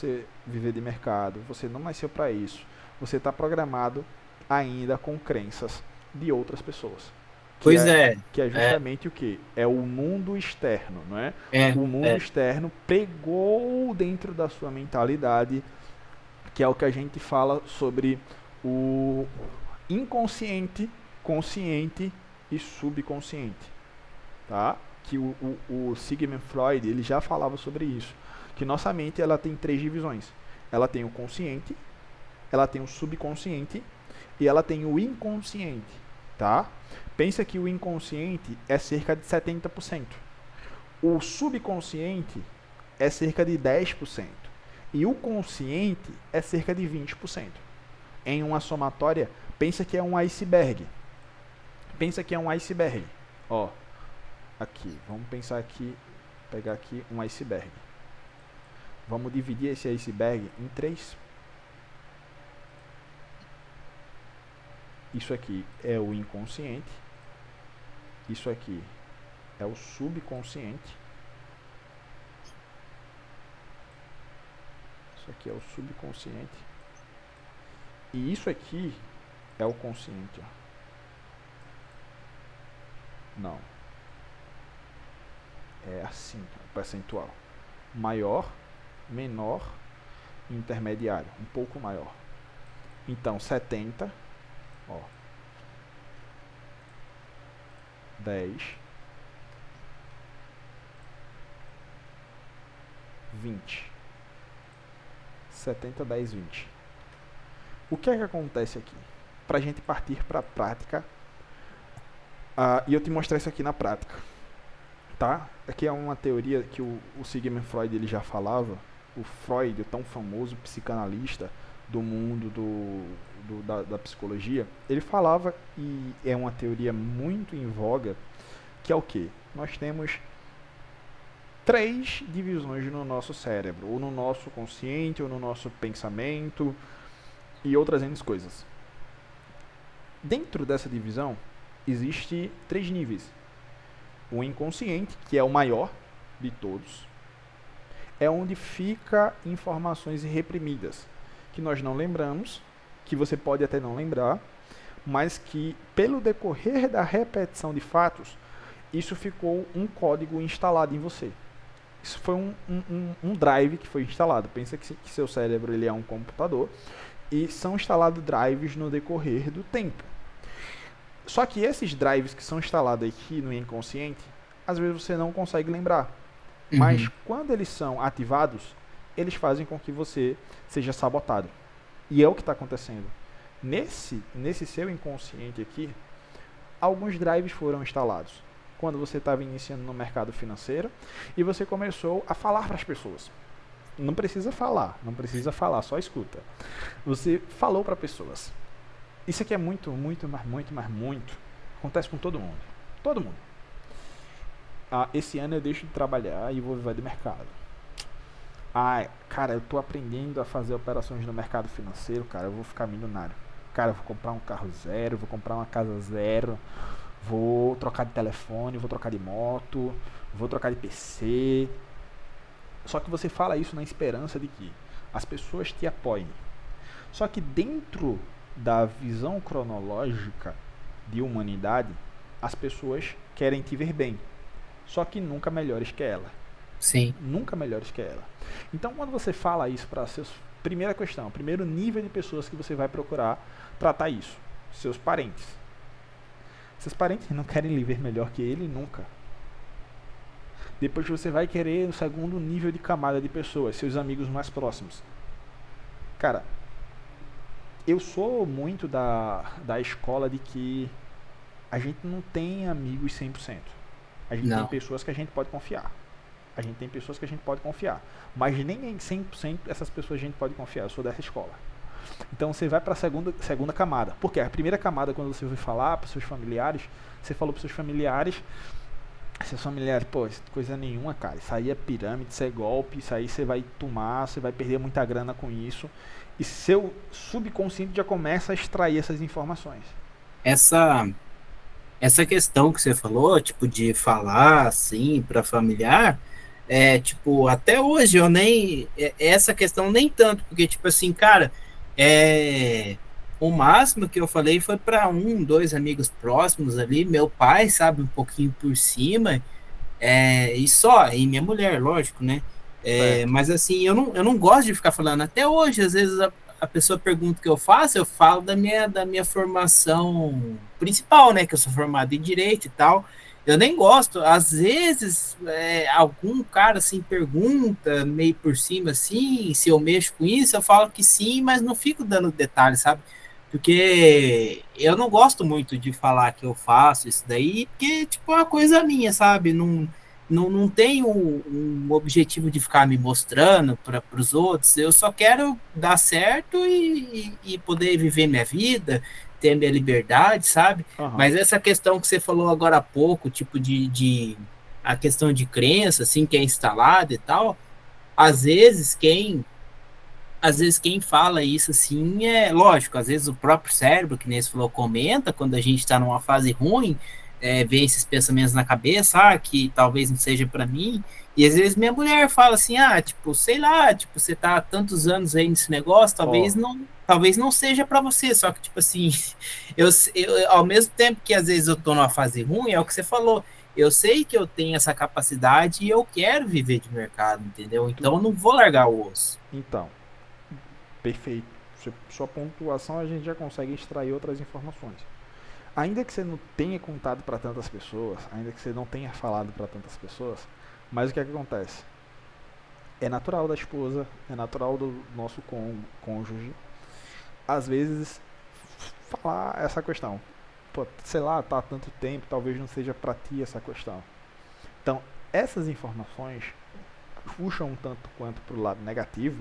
viver de mercado. Você não nasceu para isso. Você está programado ainda com crenças de outras pessoas. Que Pois é, é, que é é, justamente o que? É o mundo externo, não é? é, O mundo é. externo pegou dentro da sua mentalidade, que é o que a gente fala sobre o inconsciente, consciente e subconsciente, tá? Que o Sigmund Freud ele já falava sobre isso, que nossa mente ela tem três divisões. Ela tem o consciente, ela tem o subconsciente e ela tem o inconsciente, tá? Pensa que o inconsciente é cerca de 70%. O subconsciente é cerca de 10%. E o consciente é cerca de 20%. Em uma somatória, pensa que é um iceberg. Pensa que é um iceberg. Ó, aqui, vamos pensar aqui, pegar aqui um iceberg. Vamos dividir esse iceberg em três. Isso aqui é o inconsciente. Isso aqui é o subconsciente. Isso aqui é o subconsciente. E isso aqui é o consciente. Ó. Não. É assim, o percentual. Maior, menor, intermediário. Um pouco maior. Então, 70. Ó. 10. 20. 70, 10, 20. O que é que acontece aqui? Para a gente partir para a prática, e eu te mostrar isso aqui na prática, tá? Aqui é uma teoria que o Sigmund Freud ele já falava. O Freud, o tão famoso psicanalista do mundo da psicologia, ele falava, e é uma teoria muito em voga, que é o que? Nós temos três divisões no nosso cérebro, ou no nosso consciente, ou no nosso pensamento, e outras N coisas. Dentro dessa divisão, existe três níveis. O inconsciente, que é o maior de todos, é onde fica informações reprimidas, que nós não lembramos, que você pode até não lembrar, mas que, pelo decorrer da repetição de fatos, isso ficou um código instalado em você. Isso foi um drive que foi instalado. Pensa que seu cérebro ele é um computador e são instalados drives no decorrer do tempo. Só que esses drives que são instalados aqui no inconsciente, às vezes você não consegue lembrar. Mas quando eles são ativados, eles fazem com que você seja sabotado. E é o que está acontecendo. Nesse seu inconsciente aqui, alguns drives foram instalados. Quando você estava iniciando no mercado financeiro e você começou a falar para as pessoas. Não precisa falar, só escuta. Você falou para pessoas. Isso aqui é muito, muito, mas muito, mas muito. Acontece com todo mundo. Todo mundo. Esse ano eu deixo de trabalhar e vou viver de mercado. Cara, eu tô aprendendo a fazer operações no mercado financeiro, cara, eu vou ficar milionário. Cara, eu vou comprar um carro zero, vou comprar uma casa zero, vou trocar de telefone, vou trocar de moto, vou trocar de PC. Só que você fala isso na esperança de que as pessoas te apoiem. Só que dentro da visão cronológica de humanidade, as pessoas querem te ver bem. Só que nunca melhores que ela. Sim. Nunca melhores que ela. Então, quando você fala isso para seus... Primeira questão, primeiro nível de pessoas que você vai procurar tratar isso. Seus parentes. Seus parentes não querem lhe ver melhor que ele nunca. Depois você vai querer o segundo nível de camada de pessoas, seus amigos mais próximos. Cara, eu sou muito da escola de que a gente não tem amigos 100%. A gente tem pessoas que a gente pode confiar. Mas nem em 100% essas pessoas a gente pode confiar. Eu sou dessa escola. Então você vai para a segunda camada. Porque a primeira camada, quando você vai falar para seus familiares, você falou para seus familiares, pô, coisa nenhuma, cara. Isso aí é pirâmide, isso é golpe, isso aí você vai tomar, você vai perder muita grana com isso. E seu subconsciente já começa a extrair essas informações. Essa essa questão que você falou, tipo, de falar assim para familiar, tipo, até hoje eu nem, essa questão nem tanto, porque, tipo assim, cara, o máximo que eu falei foi para um, dois amigos próximos ali, meu pai, sabe, um pouquinho por cima, e só, e minha mulher, lógico, né? Certo. Mas assim, eu não gosto de ficar falando. Até hoje, às vezes a pessoa pergunta o que eu faço, eu falo da minha formação principal, né? Que eu sou formado em Direito e tal. Eu nem gosto. Às vezes, algum cara assim pergunta, meio por cima assim, se eu mexo com isso, eu falo que sim, mas não fico dando detalhes, sabe? Porque eu não gosto muito de falar que eu faço isso daí, porque, tipo, é uma coisa minha, sabe? Não tenho um objetivo de ficar me mostrando para os outros. Eu só quero dar certo e poder viver minha vida, ter minha liberdade, sabe? Aham. Mas essa questão que você falou agora há pouco, tipo, de a questão de crença, assim, que é instalada e tal, às vezes quem às vezes quem fala isso assim é lógico, às vezes o próprio cérebro, que nem você falou, comenta quando a gente está numa fase ruim, vê esses pensamentos na cabeça, que talvez não seja para mim, e às vezes minha mulher fala assim, tipo, sei lá, tipo, você tá há tantos anos aí nesse negócio, Ó, talvez não seja para você, só que tipo assim, ao mesmo tempo que às vezes eu tô numa fase ruim, é o que você falou, eu sei que eu tenho essa capacidade e eu quero viver de mercado, entendeu? tu, Então eu não vou largar o osso. então, perfeito. Sua pontuação a gente já consegue extrair outras informações. Ainda que você não tenha contado para tantas pessoas, ainda que você não tenha falado para tantas pessoas, mas o que é que acontece? É natural da esposa, é natural do nosso cônjuge, às vezes, falar essa questão. Pô, sei lá, tá há tanto tempo, talvez não seja para ti essa questão. Então, essas informações puxam um tanto quanto para o lado negativo.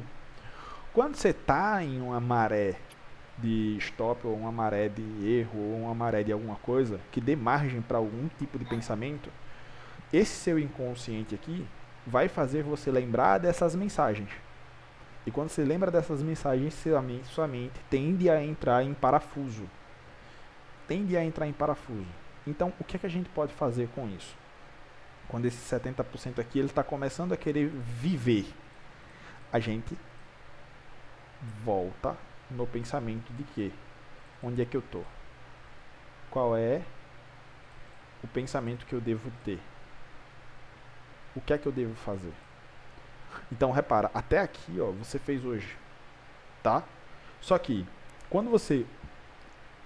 Quando você está em uma maré de stop, ou uma maré de erro, ou uma maré de alguma coisa que dê margem para algum tipo de pensamento, esse seu inconsciente aqui vai fazer você lembrar dessas mensagens. E quando você lembra dessas mensagens, sua mente tende a entrar em parafuso. Tende a entrar em parafuso. Então, o que é que a gente pode fazer com isso? Quando esse 70% aqui ele está começando a querer viver, a gente volta no pensamento de que onde é que eu tô? Qual é o pensamento que eu devo ter? O que é que eu devo fazer? Então repara, até aqui, ó, você fez hoje, tá? Só que quando você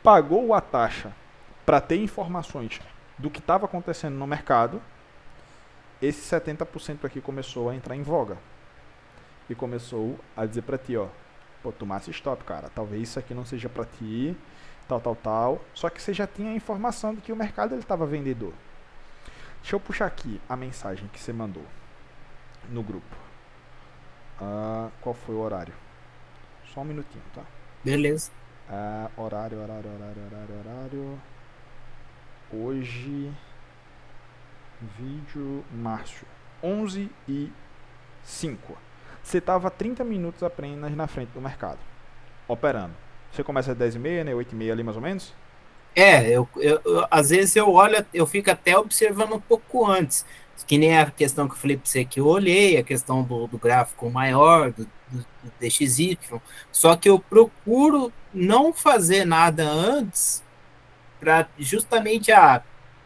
pagou a taxa para ter informações do que estava acontecendo no mercado, esse 70% aqui começou a entrar em voga e começou a dizer para ti, ó, pô, tomasse stop, cara, talvez isso aqui não seja para ti, tal. Só que você já tinha a informação de que o mercado ele estava vendedor. Deixa eu puxar aqui a mensagem que você mandou no grupo. Qual foi o horário? Só um minutinho, tá? Beleza. Horário. Hoje, vídeo, Márcio. 11h05. Você estava 30 minutos apenas na frente do mercado, operando. Você começa às 10h30, né? 8h30 ali mais ou menos? Às vezes eu olho, eu fico até observando um pouco antes, que nem a questão que eu falei para você que eu olhei, a questão do gráfico maior, do DXY, só que eu procuro não fazer nada antes para justamente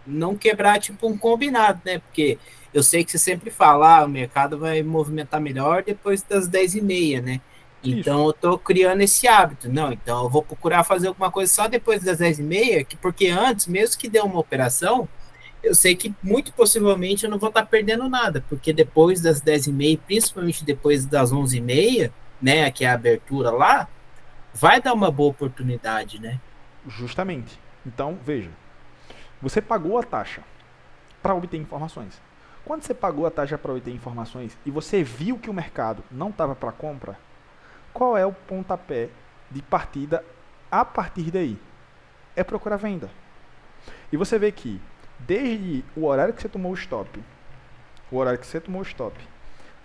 não quebrar tipo um combinado, né? Porque eu sei que você sempre fala, o mercado vai movimentar melhor depois das 10h30, né? Isso. Então eu tô criando esse hábito. Não, então eu vou procurar fazer alguma coisa só depois das 10h30, porque antes, mesmo que dê uma operação, eu sei que muito possivelmente eu não vou estar perdendo nada, porque depois das 10h30, principalmente depois das 11h30, né, que é a abertura lá, vai dar uma boa oportunidade, né? Justamente. Então, veja. Você pagou a taxa para obter informações. Quando você pagou a taxa para obter informações e você viu que o mercado não estava para compra, qual é o pontapé de partida a partir daí? É procurar venda. E você vê que desde o horário que você tomou o stop,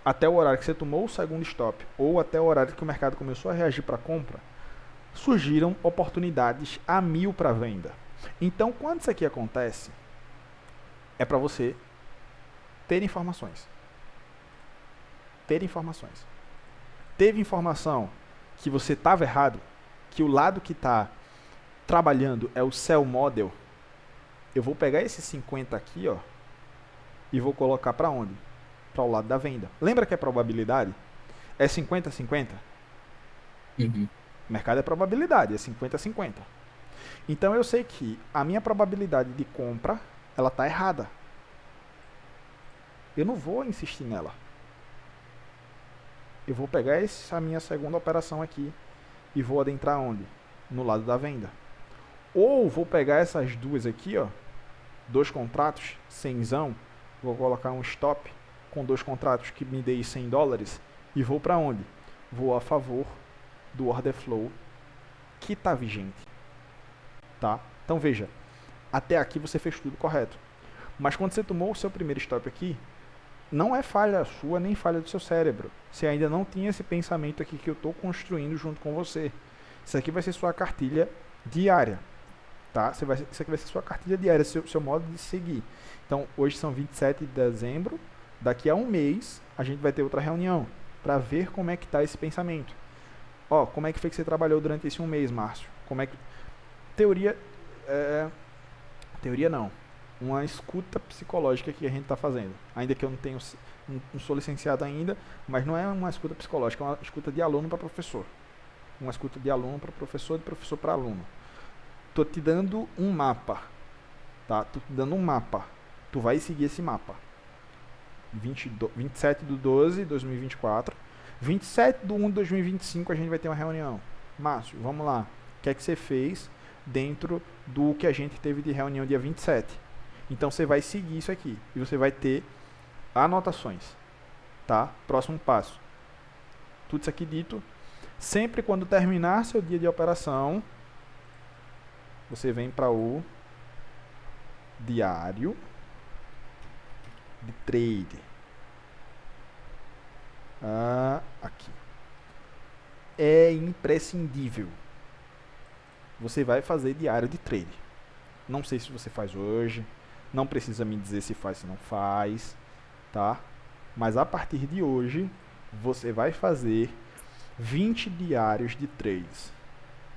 até o horário que você tomou o segundo stop, ou até o horário que o mercado começou a reagir para compra, surgiram oportunidades a mil para venda. Então, quando isso aqui acontece, é para você ter informações. Ter informações. Teve informação que você estava errado, que o lado que está trabalhando é o sell model, eu vou pegar esses 50 aqui, ó, e vou colocar para onde? Para o lado da venda. Lembra que é probabilidade? É 50-50? Uhum. Mercado é probabilidade, é 50-50. Então eu sei que a minha probabilidade de compra, ela está errada. Eu não vou insistir nela. Eu vou pegar essa minha segunda operação aqui e vou adentrar onde? No lado da venda. Ou vou pegar essas duas aqui, ó, 2 contratos, 100zão, vou colocar um stop com 2 contratos que me dei $100 e vou para onde? Vou a favor do order flow que está vigente. Tá? Então veja, até aqui você fez tudo correto. Mas quando você tomou o seu primeiro stop aqui, não é falha sua nem falha do seu cérebro. Você ainda não tinha esse pensamento aqui que eu estou construindo junto com você. Isso aqui vai ser sua cartilha diária. Tá? Isso aqui vai ser sua cartilha diária, seu modo de seguir. Então, hoje são 27 de dezembro. Daqui a um mês, a gente vai ter outra reunião para ver como é que está esse pensamento. Ó, como é que foi que você trabalhou durante esse um mês, Márcio? Como é que... Teoria não. Uma escuta psicológica que a gente está fazendo. Ainda que eu não sou licenciado ainda, mas não é uma escuta psicológica, é uma escuta de aluno para professor. Uma escuta de aluno para professor, de professor para aluno. Tô te dando um mapa, tá? Tô te dando um mapa. Tu vai seguir esse mapa. 27 de 12 de 2024. 27 de 1 de 2025 a gente vai ter uma reunião. Márcio, vamos lá. O que é que você fez dentro do que a gente teve de reunião dia 27? Então você vai seguir isso aqui e você vai ter anotações, tá? Próximo passo. Tudo isso aqui dito, sempre quando terminar seu dia de operação, você vem para o diário de trade. Aqui. É imprescindível. Você vai fazer diário de trade. Não sei se você faz hoje. Não precisa me dizer se faz, se não faz, tá? Mas a partir de hoje, você vai fazer 20 diários de trades.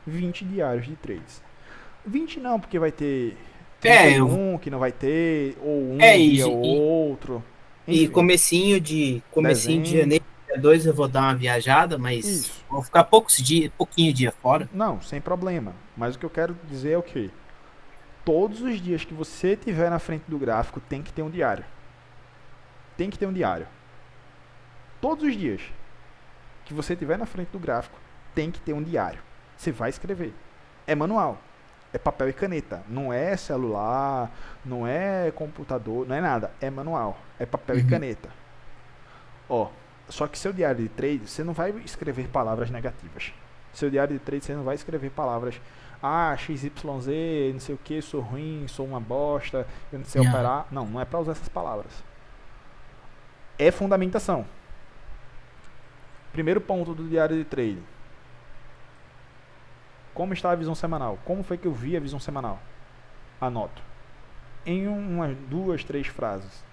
20 diários de trades. 20 não, porque vai ter um que não vai ter, ou um dia ou outro. Enfim, e comecinho de janeiro, dia 2 eu vou dar uma viajada, mas isso. Vou ficar pouquinho dia fora. Não, sem problema. Mas o que eu quero dizer é o quê? Todos os dias que você tiver na frente do gráfico, tem que ter um diário. Tem que ter um diário. Todos os dias que você tiver na frente do gráfico, tem que ter um diário. Você vai escrever. É manual. É papel e caneta. Não é celular, não é computador, não é nada. É manual. É papel e caneta. Ó, só que seu diário de trade, você não vai escrever palavras negativas. Seu diário de trade, você não vai escrever palavras XYZ, não sei o que, sou ruim, sou uma bosta, eu não sei operar. Não é para usar essas palavras. É fundamentação. Primeiro ponto do diário de trade. Como está a visão semanal? Como foi que eu vi a visão semanal? Anoto. Em umas 2, 3 frases.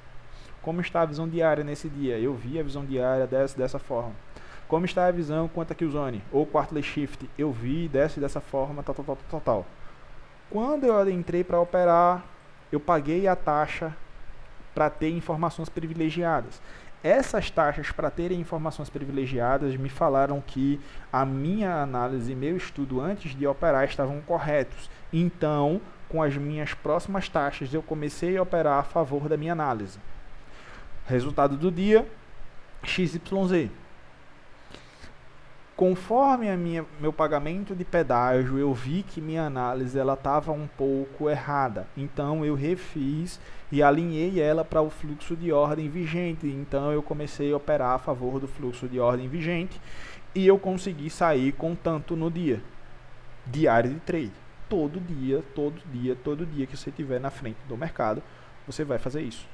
Como está a visão diária nesse dia? Eu vi a visão diária dessa forma. Como está a visão quanto a Killzone? Ou Quarterly Shift? Eu vi dessa forma, tal. Quando eu entrei para operar, eu paguei a taxa para ter informações privilegiadas. Essas taxas para terem informações privilegiadas me falaram que a minha análise e meu estudo antes de operar estavam corretos. Então, com as minhas próximas taxas, eu comecei a operar a favor da minha análise. Resultado do dia, XYZ. Conforme meu pagamento de pedágio, eu vi que minha análise estava um pouco errada. Então, eu refiz e alinhei ela para o fluxo de ordem vigente. Então, eu comecei a operar a favor do fluxo de ordem vigente e eu consegui sair com tanto no dia. Diário de trade. Todo dia que você estiver na frente do mercado, você vai fazer isso.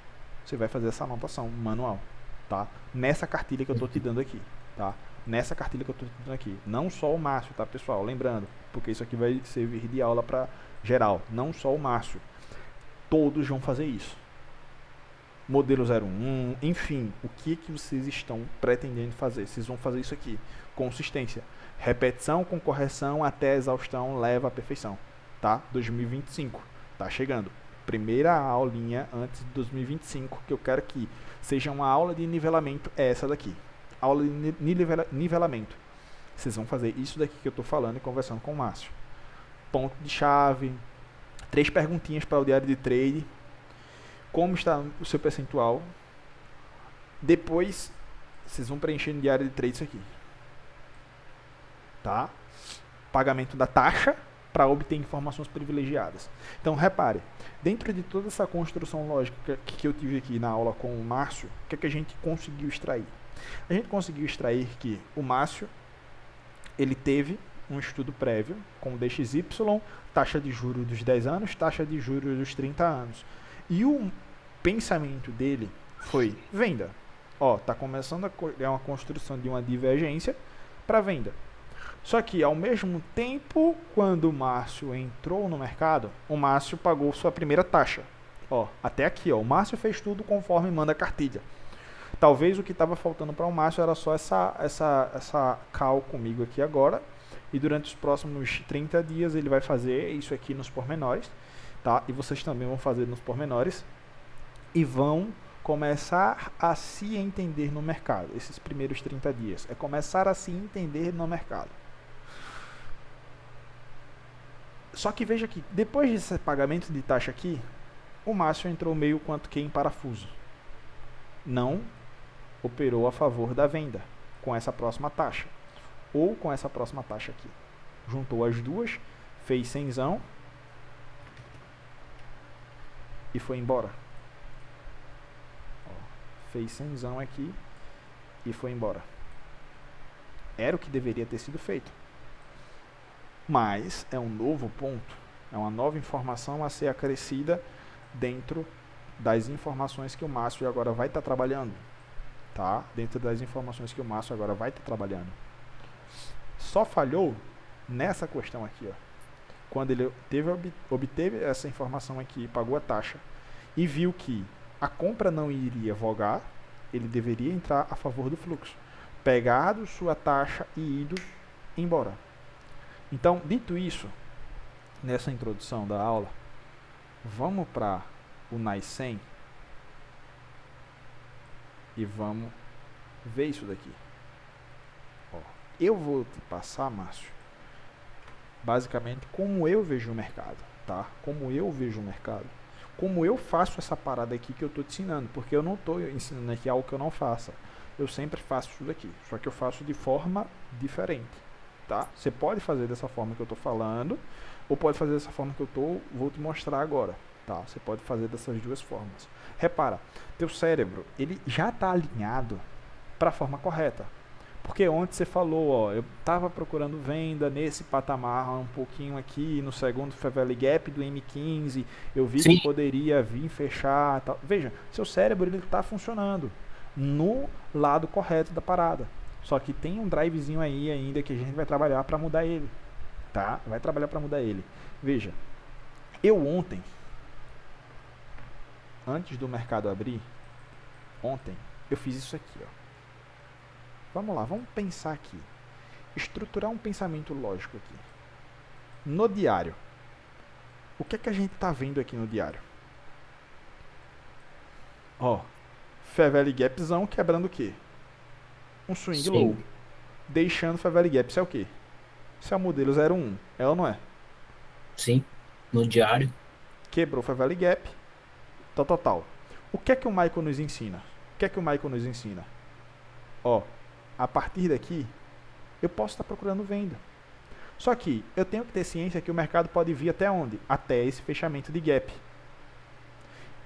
Você vai fazer essa anotação manual, tá? Nessa cartilha que eu estou te dando aqui, tá? nessa cartilha que eu estou tentando aqui. Não só o Márcio, tá, pessoal? Lembrando, porque isso aqui vai servir de aula para geral. Não só o Márcio. Todos vão fazer isso. Modelo 01, enfim, o que vocês estão pretendendo fazer? Vocês vão fazer isso aqui. Consistência. Repetição com correção até a exaustão leva à perfeição. Tá? 2025. Tá chegando. Primeira aulinha antes de 2025, que eu quero que seja uma aula de nivelamento, é essa daqui. Aula de nivelamento. Vocês vão fazer isso daqui que eu estou falando e conversando com o Márcio. Ponto de chave, 3 perguntinhas para o diário de trade, como está o seu percentual. Depois, vocês vão preencher no diário de trade isso aqui. Tá? Pagamento da taxa para obter informações privilegiadas. Então, repare, dentro de toda essa construção lógica que eu tive aqui na aula com o Márcio, o que é que a gente conseguiu extrair? A gente conseguiu extrair que o Márcio, ele teve um estudo prévio com o DXY, taxa de juros dos 10 anos, taxa de juros dos 30 anos. E o pensamento dele foi venda. Ó, tá começando a criar uma construção de uma divergência para venda. Só que, ao mesmo tempo, quando o Márcio entrou no mercado, o Márcio pagou sua primeira taxa. Ó, até aqui, ó, o Márcio fez tudo conforme manda a cartilha. Talvez o que estava faltando para o Márcio era só essa call comigo aqui agora. E durante os próximos 30 dias ele vai fazer isso aqui nos pormenores. Tá? E vocês também vão fazer nos pormenores. E vão começar a se entender no mercado. Esses primeiros 30 dias. É começar a se entender no mercado. Só que veja aqui, depois desse pagamento de taxa aqui, o Márcio entrou meio quanto que em parafuso. Não operou a favor da venda com essa próxima taxa. Ou com essa próxima taxa aqui. Juntou as duas, fez 100zão e foi embora. Ó, fez 100zão aqui e foi embora. Era o que deveria ter sido feito. Mas é um novo ponto, é uma nova informação a ser acrescida dentro das informações que o Márcio agora vai estar trabalhando. Tá? Dentro das informações que o Márcio agora vai estar trabalhando. Só falhou nessa questão aqui, ó. Quando ele obteve essa informação aqui, pagou a taxa e viu que a compra não iria vogar, ele deveria entrar a favor do fluxo, pegado sua taxa e ido embora. Então, dito isso, nessa introdução da aula, vamos para o NAI 100 e vamos ver isso daqui. Ó, eu vou te passar, Márcio, basicamente como eu vejo o mercado, tá? Como eu vejo o mercado. Como eu faço essa parada aqui que eu estou te ensinando, porque eu não estou ensinando aqui algo que eu não faça. Eu sempre faço isso daqui, só que eu faço de forma diferente. Tá? Você pode fazer dessa forma que eu estou falando, ou pode fazer dessa forma que eu vou te mostrar agora. Tá? Você pode fazer dessas duas formas. Repara, teu cérebro ele já está alinhado para a forma correta. Porque ontem você falou, ó, eu estava procurando venda nesse patamar um pouquinho aqui, no segundo Fair Value Gap do M15, eu vi Sim. que poderia vir fechar. Tal. Veja, seu cérebro está funcionando no lado correto da parada. Só que tem um drivezinho aí ainda que a gente vai trabalhar para mudar ele. Tá? Vai trabalhar para mudar ele. Veja, eu ontem, antes do mercado abrir, ontem, eu fiz isso aqui, ó. Vamos lá, vamos pensar aqui. Estruturar um pensamento lógico aqui. No diário. O que é que a gente está vendo aqui no diário? Ó, Fair Value Gapzão quebrando o quê? Um swing low. Deixando Fair Value Gap. Isso é o quê? Isso é o modelo 01. É ou não é? Sim, no diário. Quebrou Fair Value Gap. Tal. O que é que o Michael nos ensina? O que é que o Michael nos ensina? Ó, a partir daqui, eu posso estar procurando venda. Só que eu tenho que ter ciência que o mercado pode vir até onde? Até esse fechamento de gap.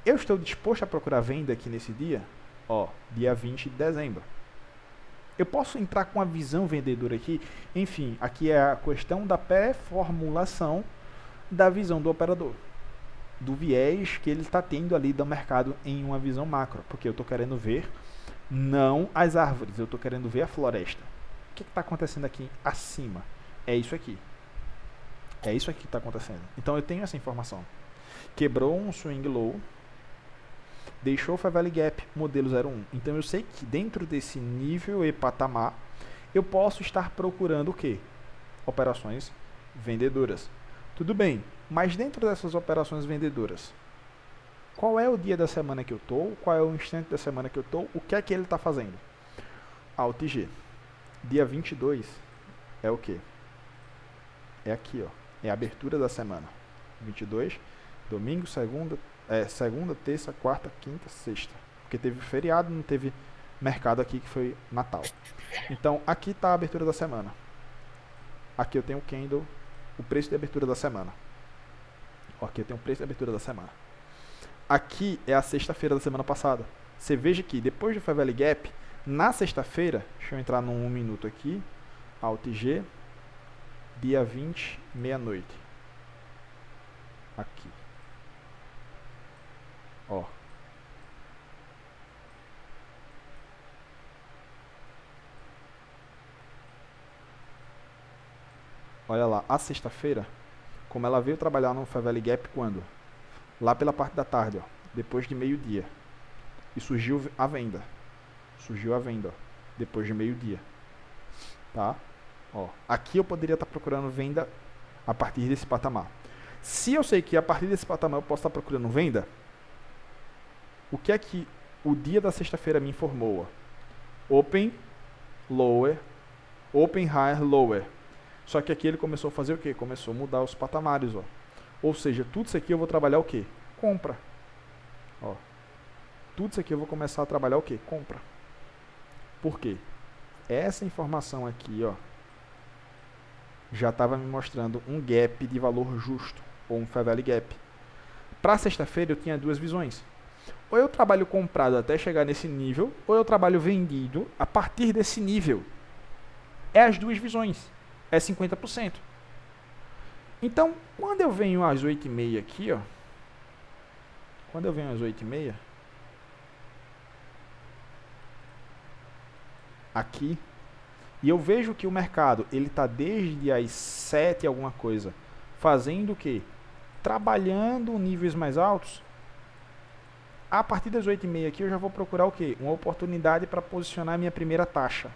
Eu estou disposto a procurar venda aqui nesse dia? Ó, dia 20 de dezembro. Eu posso entrar com a visão vendedora aqui. Enfim, aqui é a questão da pré-formulação da visão do operador. Do viés que ele está tendo ali do mercado em uma visão macro. Porque eu estou querendo ver não as árvores, eu estou querendo ver a floresta. que está acontecendo aqui acima? É isso aqui. É isso aqui que está acontecendo. Então eu tenho essa informação. Quebrou um swing low, deixou o Fair Value Gap modelo 01. Então eu sei que dentro desse nível e patamar, eu posso estar procurando o quê? Operações vendedoras. Tudo bem, mas dentro dessas operações vendedoras, qual é o dia da semana que eu estou? Qual é o instante da semana que eu estou? O que é que ele está fazendo? Alt G. Dia 22 é o quê? É aqui, ó. É a abertura da semana. 22, domingo, segunda, terça, quarta, quinta, sexta. Porque teve feriado, não teve mercado aqui que foi Natal. Então, aqui está a abertura da semana. Aqui eu tenho o candle, o preço de abertura da semana. Aqui eu tenho o preço de abertura da semana. Aqui é a sexta-feira da semana passada. Você veja que depois do Fair Value Gap, na sexta-feira, deixa eu entrar num 1 minuto aqui, Alt G, dia 20, meia-noite. Aqui. Ó. Olha lá, a sexta-feira, como ela veio trabalhar no Fair Value Gap quando? Lá pela parte da tarde, ó, depois de meio-dia. E surgiu a venda. Surgiu a venda, ó, depois de meio-dia. Tá? Ó, aqui eu poderia estar procurando venda a partir desse patamar. Se eu sei que a partir desse patamar eu posso estar procurando venda, o que é que o dia da sexta-feira me informou? Ó? Open, lower, open, higher, lower. Só que aqui ele começou a fazer o quê? Começou a mudar os patamares, ó. Ou seja, tudo isso aqui eu vou trabalhar o quê? Compra. Ó. Tudo isso aqui eu vou começar a trabalhar o quê? Compra. Por quê? Essa informação aqui, ó, já estava me mostrando um gap de valor justo, ou um Fair Value Gap. Para sexta-feira eu tinha duas visões. Ou eu trabalho comprado até chegar nesse nível, ou eu trabalho vendido a partir desse nível. É as duas visões. É 50%. Então, quando eu venho às 8h30 aqui, ó, quando eu venho às 8h30, aqui, e eu vejo que o mercado, ele está desde as 7 alguma coisa, fazendo o quê? Trabalhando níveis mais altos. A partir das 8h30 aqui, eu já vou procurar o quê? Uma oportunidade para posicionar minha primeira taxa.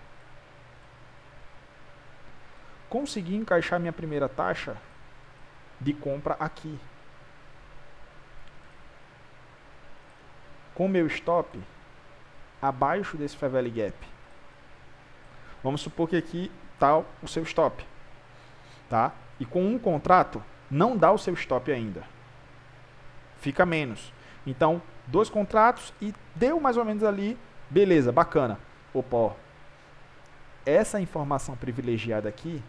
Consegui encaixar minha primeira taxa de compra aqui. Com meu stop abaixo desse Fair Value Gap. Vamos supor que aqui está o seu stop. Tá? E com um contrato, não dá o seu stop ainda. Fica menos. Então, 2 contratos e deu mais ou menos ali. Beleza, bacana. Opa, ó. Essa informação privilegiada aqui,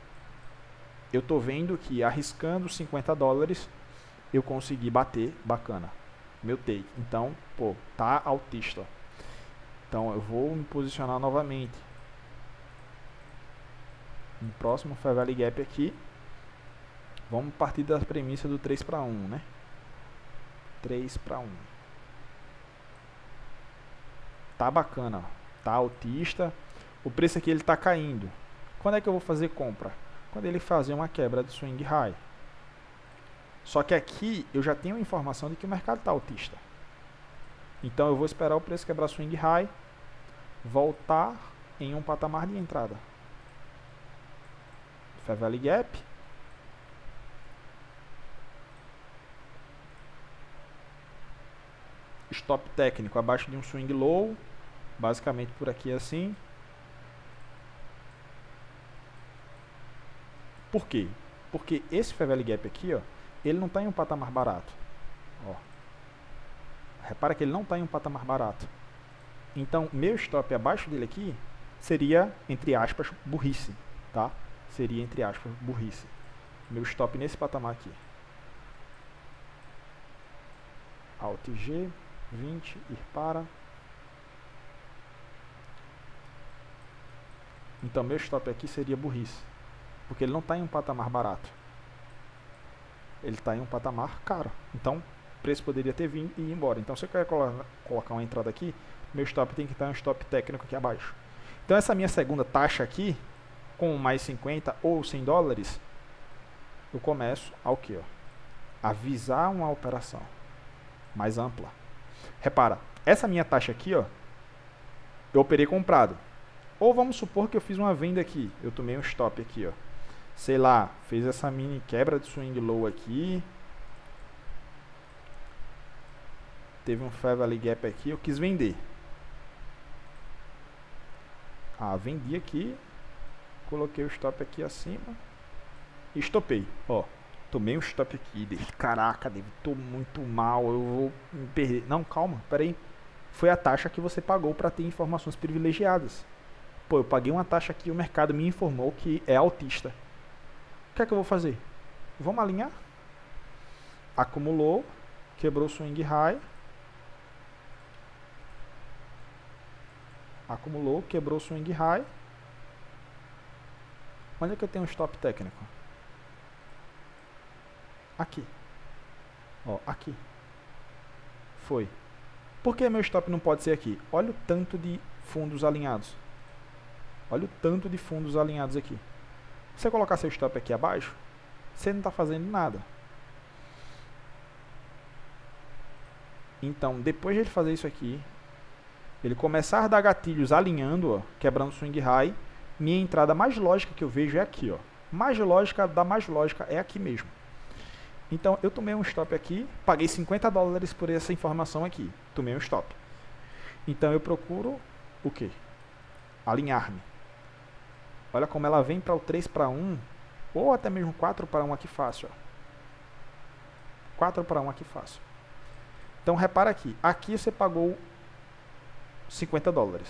eu estou vendo que arriscando $50, eu consegui bater, bacana, meu take. Então, pô, tá altista. Então, eu vou me posicionar novamente. No próximo Fair Value Gap aqui, vamos partir da premissa do 3/1, né? 3/1. Tá bacana, ó. Tá altista. O preço aqui ele tá caindo. Quando é que eu vou fazer compra? Quando ele fazer uma quebra de swing high. Só que aqui eu já tenho a informação de que o mercado está altista. Então eu vou esperar o preço quebrar swing high, voltar em um patamar de entrada. Fair Value Gap. Stop técnico abaixo de um swing low. Basicamente por aqui assim. Por quê? Porque esse Fair Value Gap aqui, ó, ele não está em um patamar barato. Ó. Repara que ele não está em um patamar barato. Então, meu stop abaixo dele aqui seria, entre aspas, burrice. Tá? Seria, entre aspas, burrice. Meu stop nesse patamar aqui. Alt G, 20, ir para. Então, meu stop aqui seria burrice. Porque ele não está em um patamar barato. Ele está em um patamar caro. Então, o preço poderia ter vindo e ir embora. Então, se eu quero colocar uma entrada aqui, meu stop tem que estar em um stop técnico aqui abaixo. Então, essa minha segunda taxa aqui, com mais 50 ou 100 dólares, eu começo a o quê? Avisar uma operação mais ampla. Repara, essa minha taxa aqui, ó, eu operei comprado. Ou vamos supor que eu fiz uma venda aqui, eu tomei um stop aqui, ó. Sei lá, fez essa mini quebra de swing low aqui. Teve um Fair Value Gap aqui, eu quis vender. Vendi aqui, coloquei o stop aqui acima e estopei. Ó, tomei um stop aqui, caraca, David, tô muito mal, eu vou me perder. Não, calma, peraí. Foi a taxa que você pagou para ter informações privilegiadas. Pô, eu paguei uma taxa aqui, o mercado me informou que é altista. O que é que eu vou fazer? Vamos alinhar? Acumulou, quebrou o swing high. Acumulou, quebrou o swing high. Onde é que eu tenho um stop técnico? Aqui. Ó, aqui. Foi. Por que meu stop não pode ser aqui? Olha o tanto de fundos alinhados. Olha o tanto de fundos alinhados aqui. Se você colocar seu stop aqui abaixo, você não está fazendo nada. Então, depois de ele fazer isso aqui, ele começar a dar gatilhos alinhando, ó, quebrando swing high, minha entrada mais lógica que eu vejo é aqui, ó. Mais lógica da mais lógica é aqui mesmo. Então, eu tomei um stop aqui, paguei 50 dólares por essa informação aqui. Tomei um stop. Então, eu procuro o quê? Alinhar-me. Olha como ela vem para o 3-1, ou até mesmo 4-1 aqui fácil. Ó. 4-1 aqui fácil. Então, repara aqui. Aqui você pagou 50 dólares.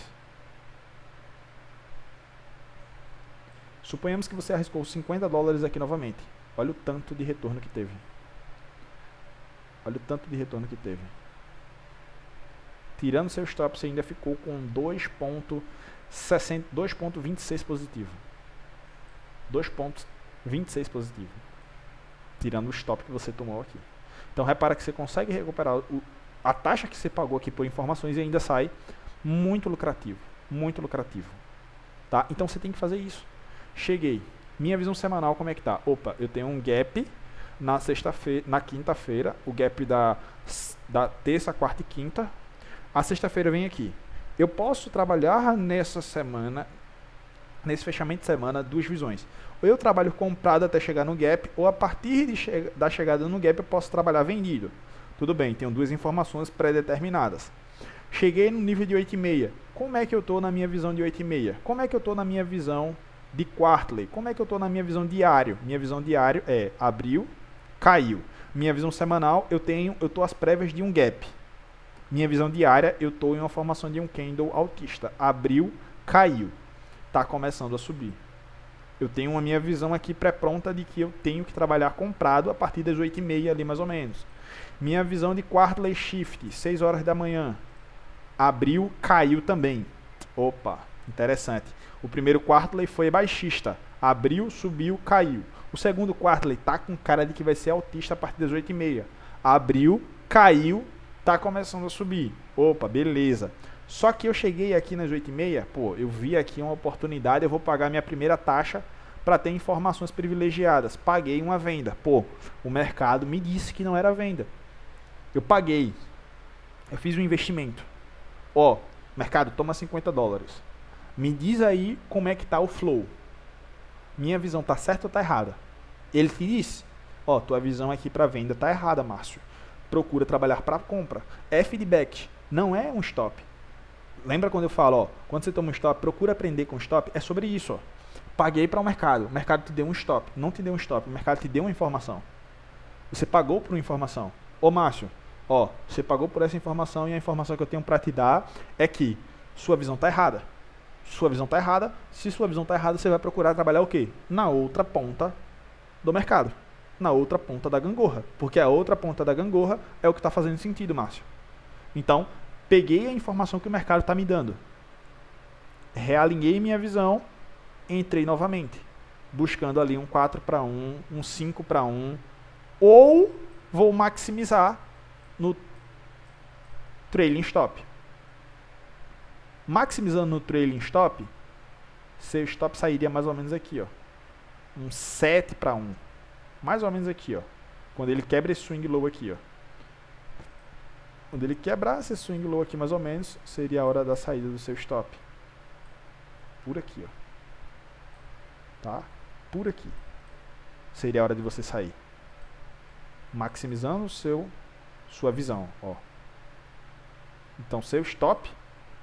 Suponhamos que você arriscou 50 dólares aqui novamente. Olha o tanto de retorno que teve. Olha o tanto de retorno que teve. Tirando seu stop, você ainda ficou com 2.26 positivo. 2.26 positivo. Tirando o stop que você tomou aqui. Então, repara que você consegue recuperar a taxa que você pagou aqui por informações e ainda sai muito lucrativo. Muito lucrativo. Tá? Então, você tem que fazer isso. Cheguei. Minha visão semanal, como é que tá? Opa, eu tenho um gap na sexta-feira, na quinta-feira, o gap da terça, quarta e quinta. A sexta-feira vem aqui. Eu posso trabalhar nessa semana, nesse fechamento de semana, duas visões. Ou eu trabalho comprado até chegar no gap, ou a partir da chegada no gap eu posso trabalhar vendido. Tudo bem, tenho duas informações pré-determinadas. Cheguei no nível de 8,5. Como é que eu estou na minha visão de 8,5? Como é que eu estou na minha visão de quarterly? Como é que eu estou na minha visão diário? Minha visão diário é abriu, caiu. Minha visão semanal, eu estou às prévias de um gap. Minha visão diária, eu estou em uma formação de um candle altista. Abriu, caiu. Está começando a subir. Eu tenho a minha visão aqui pré-pronta de que eu tenho que trabalhar comprado a partir das 8,5 ali mais ou menos. Minha visão de quarterly shift, 6 horas da manhã. Abriu, caiu também. Opa, interessante. O primeiro quarterly foi baixista. Abriu, subiu, caiu. O segundo quarterly está com cara de que vai ser altista a partir das 8,5. Abriu, caiu, está começando a subir. Opa, beleza. Só que eu cheguei aqui nas 8,5, pô, eu vi aqui uma oportunidade, eu vou pagar minha primeira taxa para ter informações privilegiadas. Paguei uma venda. Pô, o mercado me disse que não era venda. Eu paguei. Eu fiz um investimento. Ó, mercado, toma 50 dólares. Me diz aí como é que tá o flow. Minha visão tá certa ou tá errada? Ele te disse, ó, tua visão aqui para venda tá errada, Márcio. Procura trabalhar para compra. É feedback, não é um stop. Lembra quando eu falo, ó, quando você toma um stop, procura aprender com stop, é sobre isso, ó. Paguei para o mercado te deu um stop, não te deu um stop, o mercado te deu uma informação. Você pagou por uma informação. Ô Márcio, ó, você pagou por essa informação e a informação que eu tenho para te dar é que sua visão tá errada. Sua visão tá errada. Se sua visão tá errada, você vai procurar trabalhar o quê? Na outra ponta do mercado. Na outra ponta da gangorra. Porque a outra ponta da gangorra é o que está fazendo sentido, Márcio. Então, peguei a informação que o mercado está me dando. Realinhei minha visão. Entrei novamente. Buscando ali um 4-1, um 5-1. Ou vou maximizar no trailing stop. Maximizando no trailing stop, seu stop sairia mais ou menos aqui, ó. Um 7 para 1. Mais ou menos aqui, ó. Quando ele quebra esse swing low aqui, ó. Quando ele quebrasse esse swing low aqui mais ou menos, seria a hora da saída do seu stop. Por aqui, ó. Tá? Por aqui. Seria a hora de você sair. Maximizando sua visão, ó. Então, seu stop,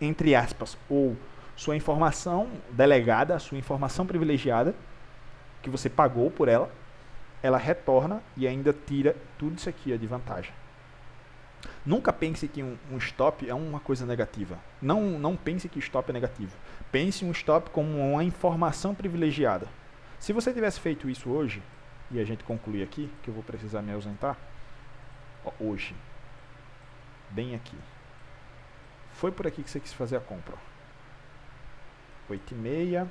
entre aspas, ou sua informação delegada, sua informação privilegiada, que você pagou por ela, ela retorna e ainda tira tudo isso aqui, ó, de vantagem. Nunca pense que um stop é uma coisa negativa. Não pense que stop é negativo. Pense um stop como uma informação privilegiada. Se você tivesse feito isso hoje, e a gente conclui aqui, que eu vou precisar me ausentar, ó, hoje, bem aqui, foi por aqui que você quis fazer a compra, 8h30,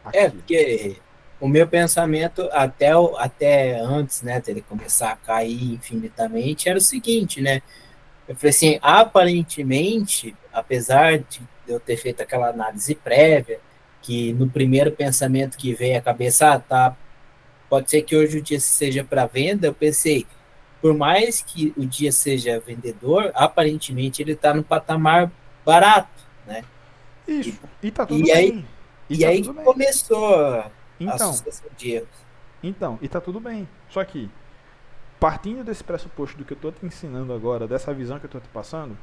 aqui. Porque o meu pensamento até antes, né, dele começar a cair infinitamente, era o seguinte, né? Eu falei assim, aparentemente, apesar de eu ter feito aquela análise prévia, que no primeiro pensamento que veio à cabeça, tá, pode ser que hoje o dia seja para venda, eu pensei, por mais que o dia seja vendedor, aparentemente ele está no patamar barato, né? Isso, e tá tudo E aí, bem. e aí começou a Então, sucessão de erros. Então, e tá tudo bem. Só que, partindo desse pressuposto do que eu tô te ensinando agora, dessa visão que eu tô te passando,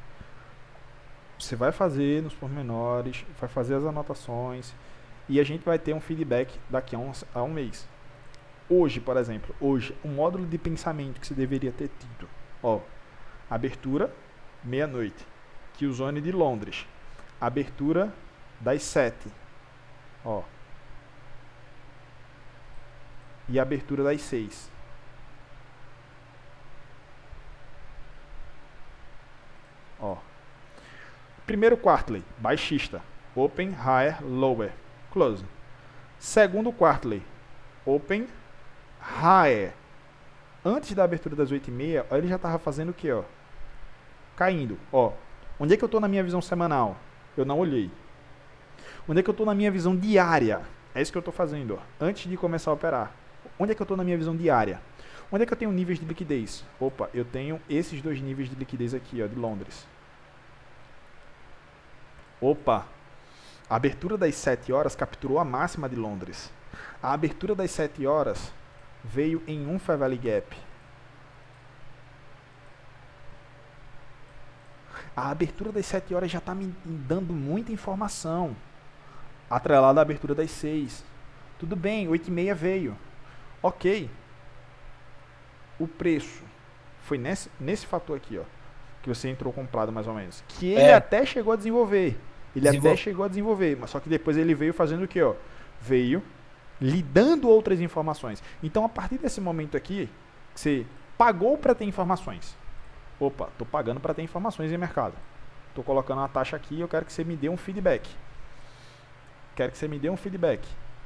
você vai fazer nos pormenores, vai fazer as anotações, e a gente vai ter um feedback daqui a um mês. Hoje, por exemplo, o módulo de pensamento que você deveria ter tido, ó, abertura, meia-noite, Killzone de Londres, abertura das 7, ó, e abertura das 6. Ó. Primeiro quarterly, baixista, open, higher, lower, close. Segundo quarterly, open, higher. Antes da abertura das 8h30, ó, ele já estava fazendo o que, ó? Caindo, ó. Onde é que eu estou na minha visão semanal? Eu não olhei. Onde é que eu estou na minha visão diária? É isso que eu estou fazendo, ó, antes de começar a operar. Onde é que eu estou na minha visão diária? Onde é que eu tenho níveis de liquidez? Opa, eu tenho esses dois níveis de liquidez aqui, ó, de Londres. Opa, a abertura das 7 horas capturou a máxima de Londres. A abertura das 7 horas veio em um Fair Valley Gap. A abertura das 7 horas já está me dando muita informação. Atrelada à abertura das 6. Tudo bem, 8h30 veio. Ok. O preço foi nesse fator aqui, ó, que você entrou comprado mais ou menos. Que ele até chegou a desenvolver. Mas só que depois ele veio fazendo o que, ó? Veio lhe dando outras informações. Então, a partir desse momento aqui, você pagou para ter informações. Opa, tô pagando para ter informações em mercado. Tô colocando uma taxa aqui e eu quero que você me dê um feedback.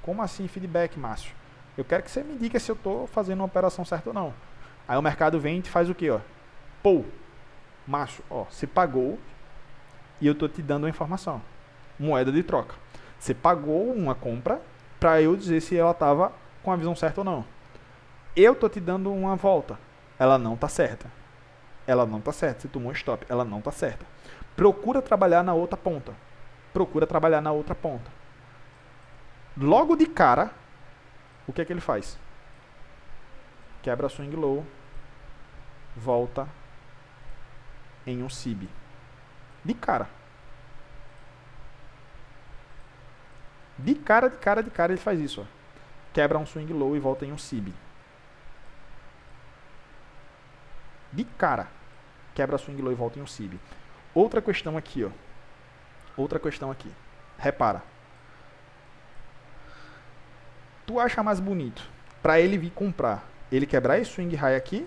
Como assim feedback, Márcio? Eu quero que você me diga se eu tô fazendo uma operação certa ou não. Aí o mercado vem e te faz o quê, ó? Pô, Márcio, ó, você pagou e eu tô te dando uma informação. Moeda de troca. Você pagou uma compra para eu dizer se ela tava com a visão certa ou não. Eu tô te dando uma volta. Ela não tá certa. Você tomou um stop. Ela não tá certa. Procura trabalhar na outra ponta. Logo de cara, o que é que ele faz? Quebra swing low, volta em um SIB. De cara. De cara ele faz isso, ó. Quebra um swing low e volta em um SIB. De cara. Quebra swing low e volta em um SIB. Outra questão aqui, ó. Repara. Tu acha mais bonito para ele vir comprar, ele quebrar esse swing high aqui,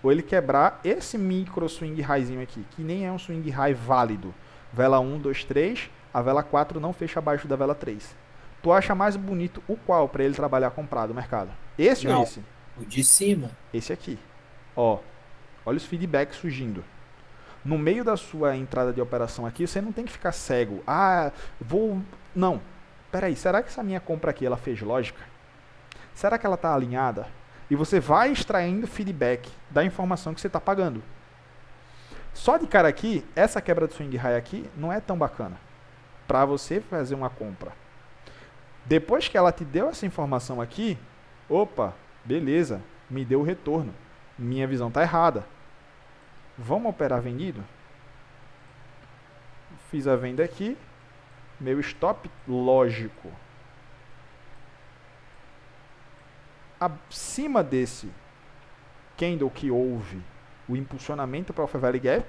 ou ele quebrar esse micro swing highzinho aqui, que nem é um swing high válido. Vela 1, 2, 3, a vela 4 não fecha abaixo da vela 3. Tu acha mais bonito o qual para ele trabalhar comprado no mercado? Esse ou esse? O de cima. Esse aqui. Ó, olha os feedbacks surgindo. No meio da sua entrada de operação aqui, você não tem que ficar cego. Ah, vou... Não. Peraí, será que essa minha compra aqui, ela fez lógica? Será que ela está alinhada? E você vai extraindo feedback da informação que você está pagando. Só de cara aqui, essa quebra de swing high aqui não é tão bacana para você fazer uma compra. Depois que ela te deu essa informação aqui, opa, beleza, me deu o retorno. Minha visão está errada. Vamos operar vendido? Fiz a venda aqui. Meu stop lógico. Acima desse candle que houve o impulsionamento para o Alpha Valley Gap.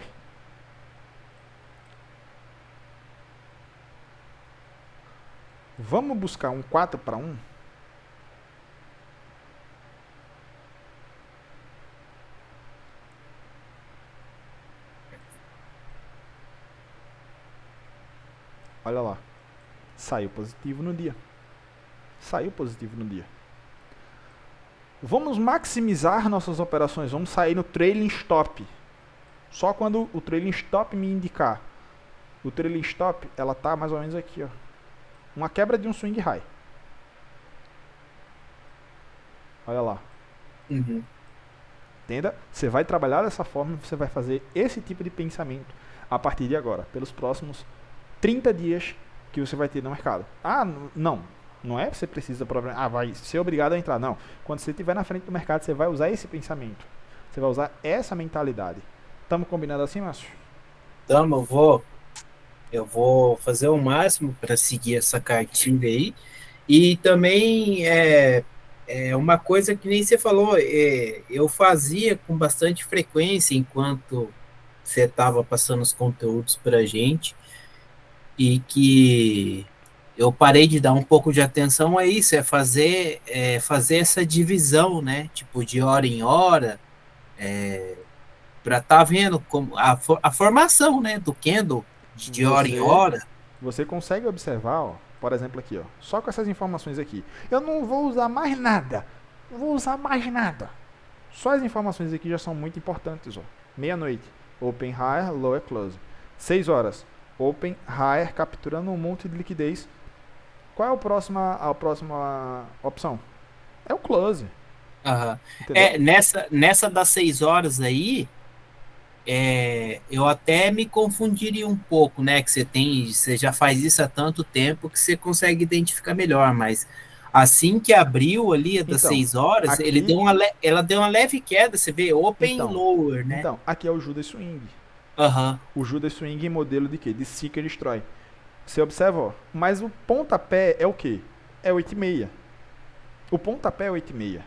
Vamos buscar um 4-1? Olha lá. Saiu positivo no dia. Saiu positivo no dia. Vamos maximizar nossas operações. Vamos sair no trailing stop. Só quando o trailing stop me indicar. O trailing stop, ela tá mais ou menos aqui, ó. Uma quebra de um swing high. Olha lá. Uhum. Entenda? Você vai trabalhar dessa forma, você vai fazer esse tipo de pensamento a partir de agora, pelos próximos 30 dias que você vai ter no mercado. Ah, não. Não é que você precisa vai ser obrigado a entrar. Não. Quando você estiver na frente do mercado, você vai usar esse pensamento. Você vai usar essa mentalidade. Estamos combinados assim, Márcio? Então, eu vou fazer o máximo para seguir essa cartilha aí. E também é uma coisa que nem você falou, eu fazia com bastante frequência enquanto você estava passando os conteúdos para a gente, e que eu parei de dar um pouco de atenção a isso, fazer essa divisão, né? Tipo, de hora em hora, para estar vendo como a formação, né, do candle de hora em hora. Você consegue observar, ó, por exemplo aqui, ó, só com essas informações aqui. Eu não vou usar mais nada. Não vou usar mais nada. Só as informações aqui já são muito importantes, ó. Meia-noite, open higher, lower close. 6 horas, open higher, capturando um monte de liquidez. Qual é a próxima opção? É o close. Uhum. Nessa das 6 horas aí, eu até me confundiria um pouco, né? Que você já faz isso há tanto tempo que você consegue identificar melhor, mas assim que abriu ali das 6 horas, aqui, ela deu uma leve queda, você vê open e lower, né? Então, aqui é o Judas Swing. Uhum. O Judas Swing modelo de quê? De Seek and Destroy. Você observa, ó, mas o pontapé é o quê? É 8,5. O pontapé é 8,5.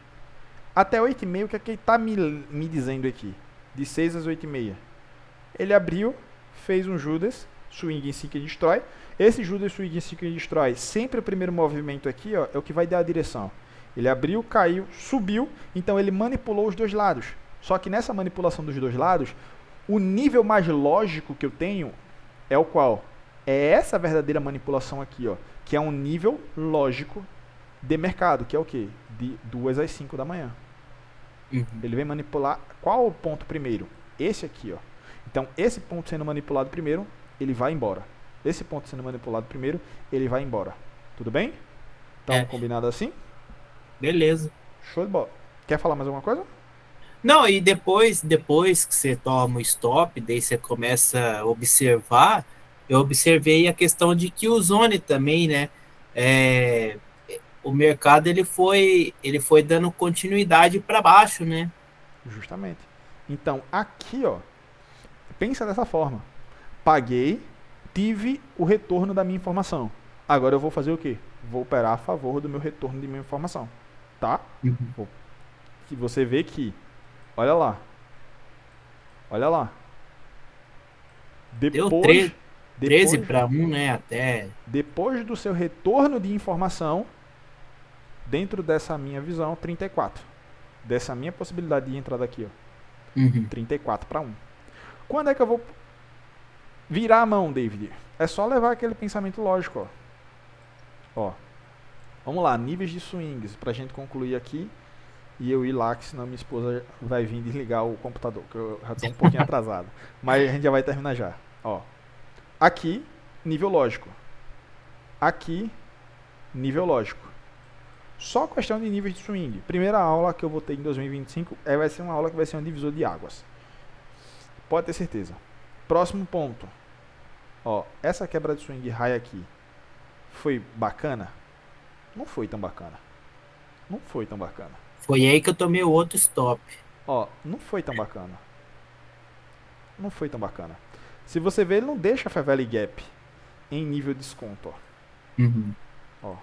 Até 8,5, o que é que ele está me dizendo aqui? De 6 às 8,5. Ele abriu, fez um Judas Swing em Seek and Destroy. Esse Judas Swing em Seek and Destroy, sempre o primeiro movimento aqui, ó, é o que vai dar a direção. Ele abriu, caiu, subiu, então ele manipulou os dois lados. Só que nessa manipulação dos dois lados, o nível mais lógico que eu tenho é o qual? É essa verdadeira manipulação aqui, ó, que é um nível lógico de mercado, que é o quê? De 2 às 5 da manhã. Uhum. Ele vem manipular qual o ponto primeiro? Esse aqui, ó. Então, esse ponto sendo manipulado primeiro, ele vai embora. Esse ponto sendo manipulado primeiro, ele vai embora. Tudo bem? Então, combinado assim? Beleza. Show de bola. Quer falar mais alguma coisa? Não, e depois que você toma o stop, daí você começa a observar, eu observei a questão de que o Zone também, né? O mercado ele foi dando continuidade para baixo, né? Justamente. Então, aqui, ó, pensa dessa forma. Paguei, tive o retorno da minha informação. Agora eu vou fazer o quê? Vou operar a favor do meu retorno de minha informação. Tá? Uhum. Que você vê que, olha lá. Olha lá. Depois, deu 13 para 1, né? Até. Depois do seu retorno de informação, dentro dessa minha visão, 34. Dessa minha possibilidade de entrada aqui, ó. Uhum. 34 para 1. Quando é que eu vou virar a mão, David? É só levar aquele pensamento lógico, ó. Ó. Vamos lá, níveis de swings, pra gente concluir aqui e eu ir lá, que senão minha esposa vai vir desligar o computador, que eu já tô um pouquinho atrasado. Mas a gente já vai terminar já. Ó, aqui, nível lógico. Aqui, nível lógico. Só questão de níveis de swing. Primeira aula que eu vou ter em 2025 vai ser uma aula que vai ser um divisor de águas. Pode ter certeza. Próximo ponto. Ó, essa quebra de swing high aqui foi bacana? Não foi tão bacana. Não foi tão bacana. Foi aí que eu tomei o outro stop. Ó, não foi tão bacana. Não foi tão bacana. Se você ver, ele não deixa a Fair Valley Gap em nível de desconto, ó. Uhum. Ó.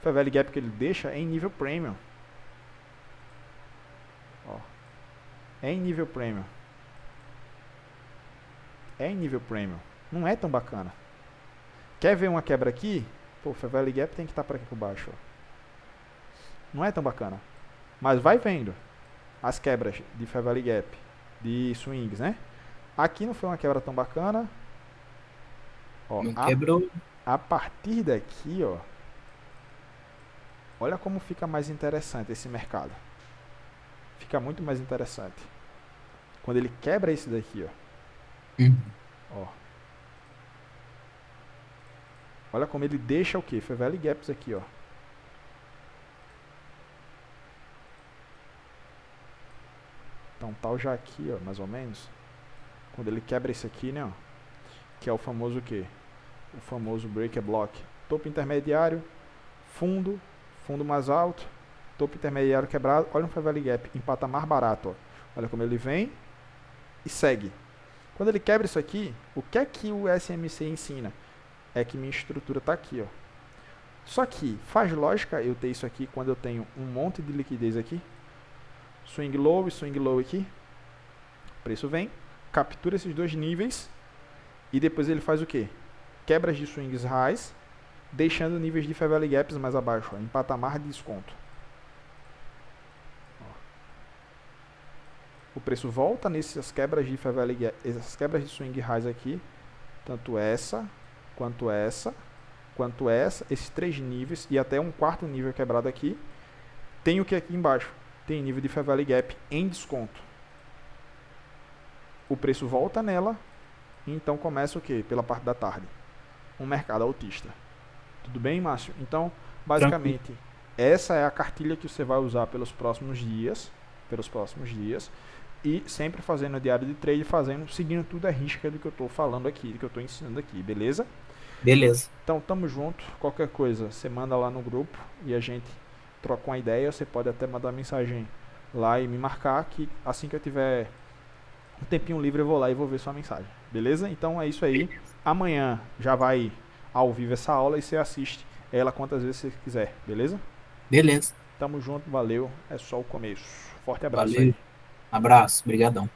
Fair Valley Gap que ele deixa é em nível premium. Ó. É em nível premium. É em nível premium. Não é tão bacana. Quer ver uma quebra aqui? Pô, Fair Valley Gap tem que estar para aqui por baixo, ó. Não é tão bacana. Mas vai vendo as quebras de Fair Valley Gap, de swings, né? Aqui não foi uma quebra tão bacana. Ó, Não quebrou. a partir daqui, ó, olha como fica mais interessante esse mercado. Fica muito mais interessante. Quando ele quebra esse daqui, ó. Uhum. Ó. Olha como ele deixa o quê? Fair Valley Gaps aqui, ó. Então tal já aqui, ó, mais ou menos. Quando ele quebra esse aqui, né, ó, que é o famoso o quê? O famoso break block. Topo intermediário, fundo, fundo mais alto, topo intermediário quebrado. Olha um Fair Valley Gap em patamar barato, ó. Olha como ele vem e segue. Quando ele quebra isso aqui, o que é que o SMC ensina? É que minha estrutura está aqui, ó. Só que faz lógica eu ter isso aqui quando eu tenho um monte de liquidez aqui. Swing low e swing low aqui. O preço vem, captura esses dois níveis e depois ele faz o quê? Quebras de swings highs, deixando níveis de Fair Valley Gaps mais abaixo, ó, em patamar de desconto. Ó. O preço volta nessas quebras de Fair Valley Gaps, essas quebras de swing highs aqui, tanto essa, quanto essa, quanto essa, esses três níveis e até um quarto nível quebrado aqui. Tem o que aqui embaixo? Tem nível de Fair Valley Gap em desconto. O preço volta nela e então começa o que? Pela parte da tarde. Um mercado altista. Tudo bem, Márcio? Então, basicamente, Tranquilo. essa é a cartilha que você vai usar pelos próximos dias. Pelos próximos dias. E sempre fazendo o diário de trade, seguindo tudo a risca do que eu estou falando aqui, do que eu estou ensinando aqui, beleza? Beleza. Então, tamo junto. Qualquer coisa, você manda lá no grupo e a gente troca uma ideia. Você pode até mandar mensagem lá e me marcar, que assim que eu tiver um tempinho livre eu vou lá e vou ver sua mensagem. Beleza? Então é isso aí. Amanhã já vai ao vivo essa aula e você assiste ela quantas vezes você quiser. Beleza? Beleza. Tamo junto, valeu. É só o começo. Forte abraço Valeu. aí. Abraço. Obrigadão.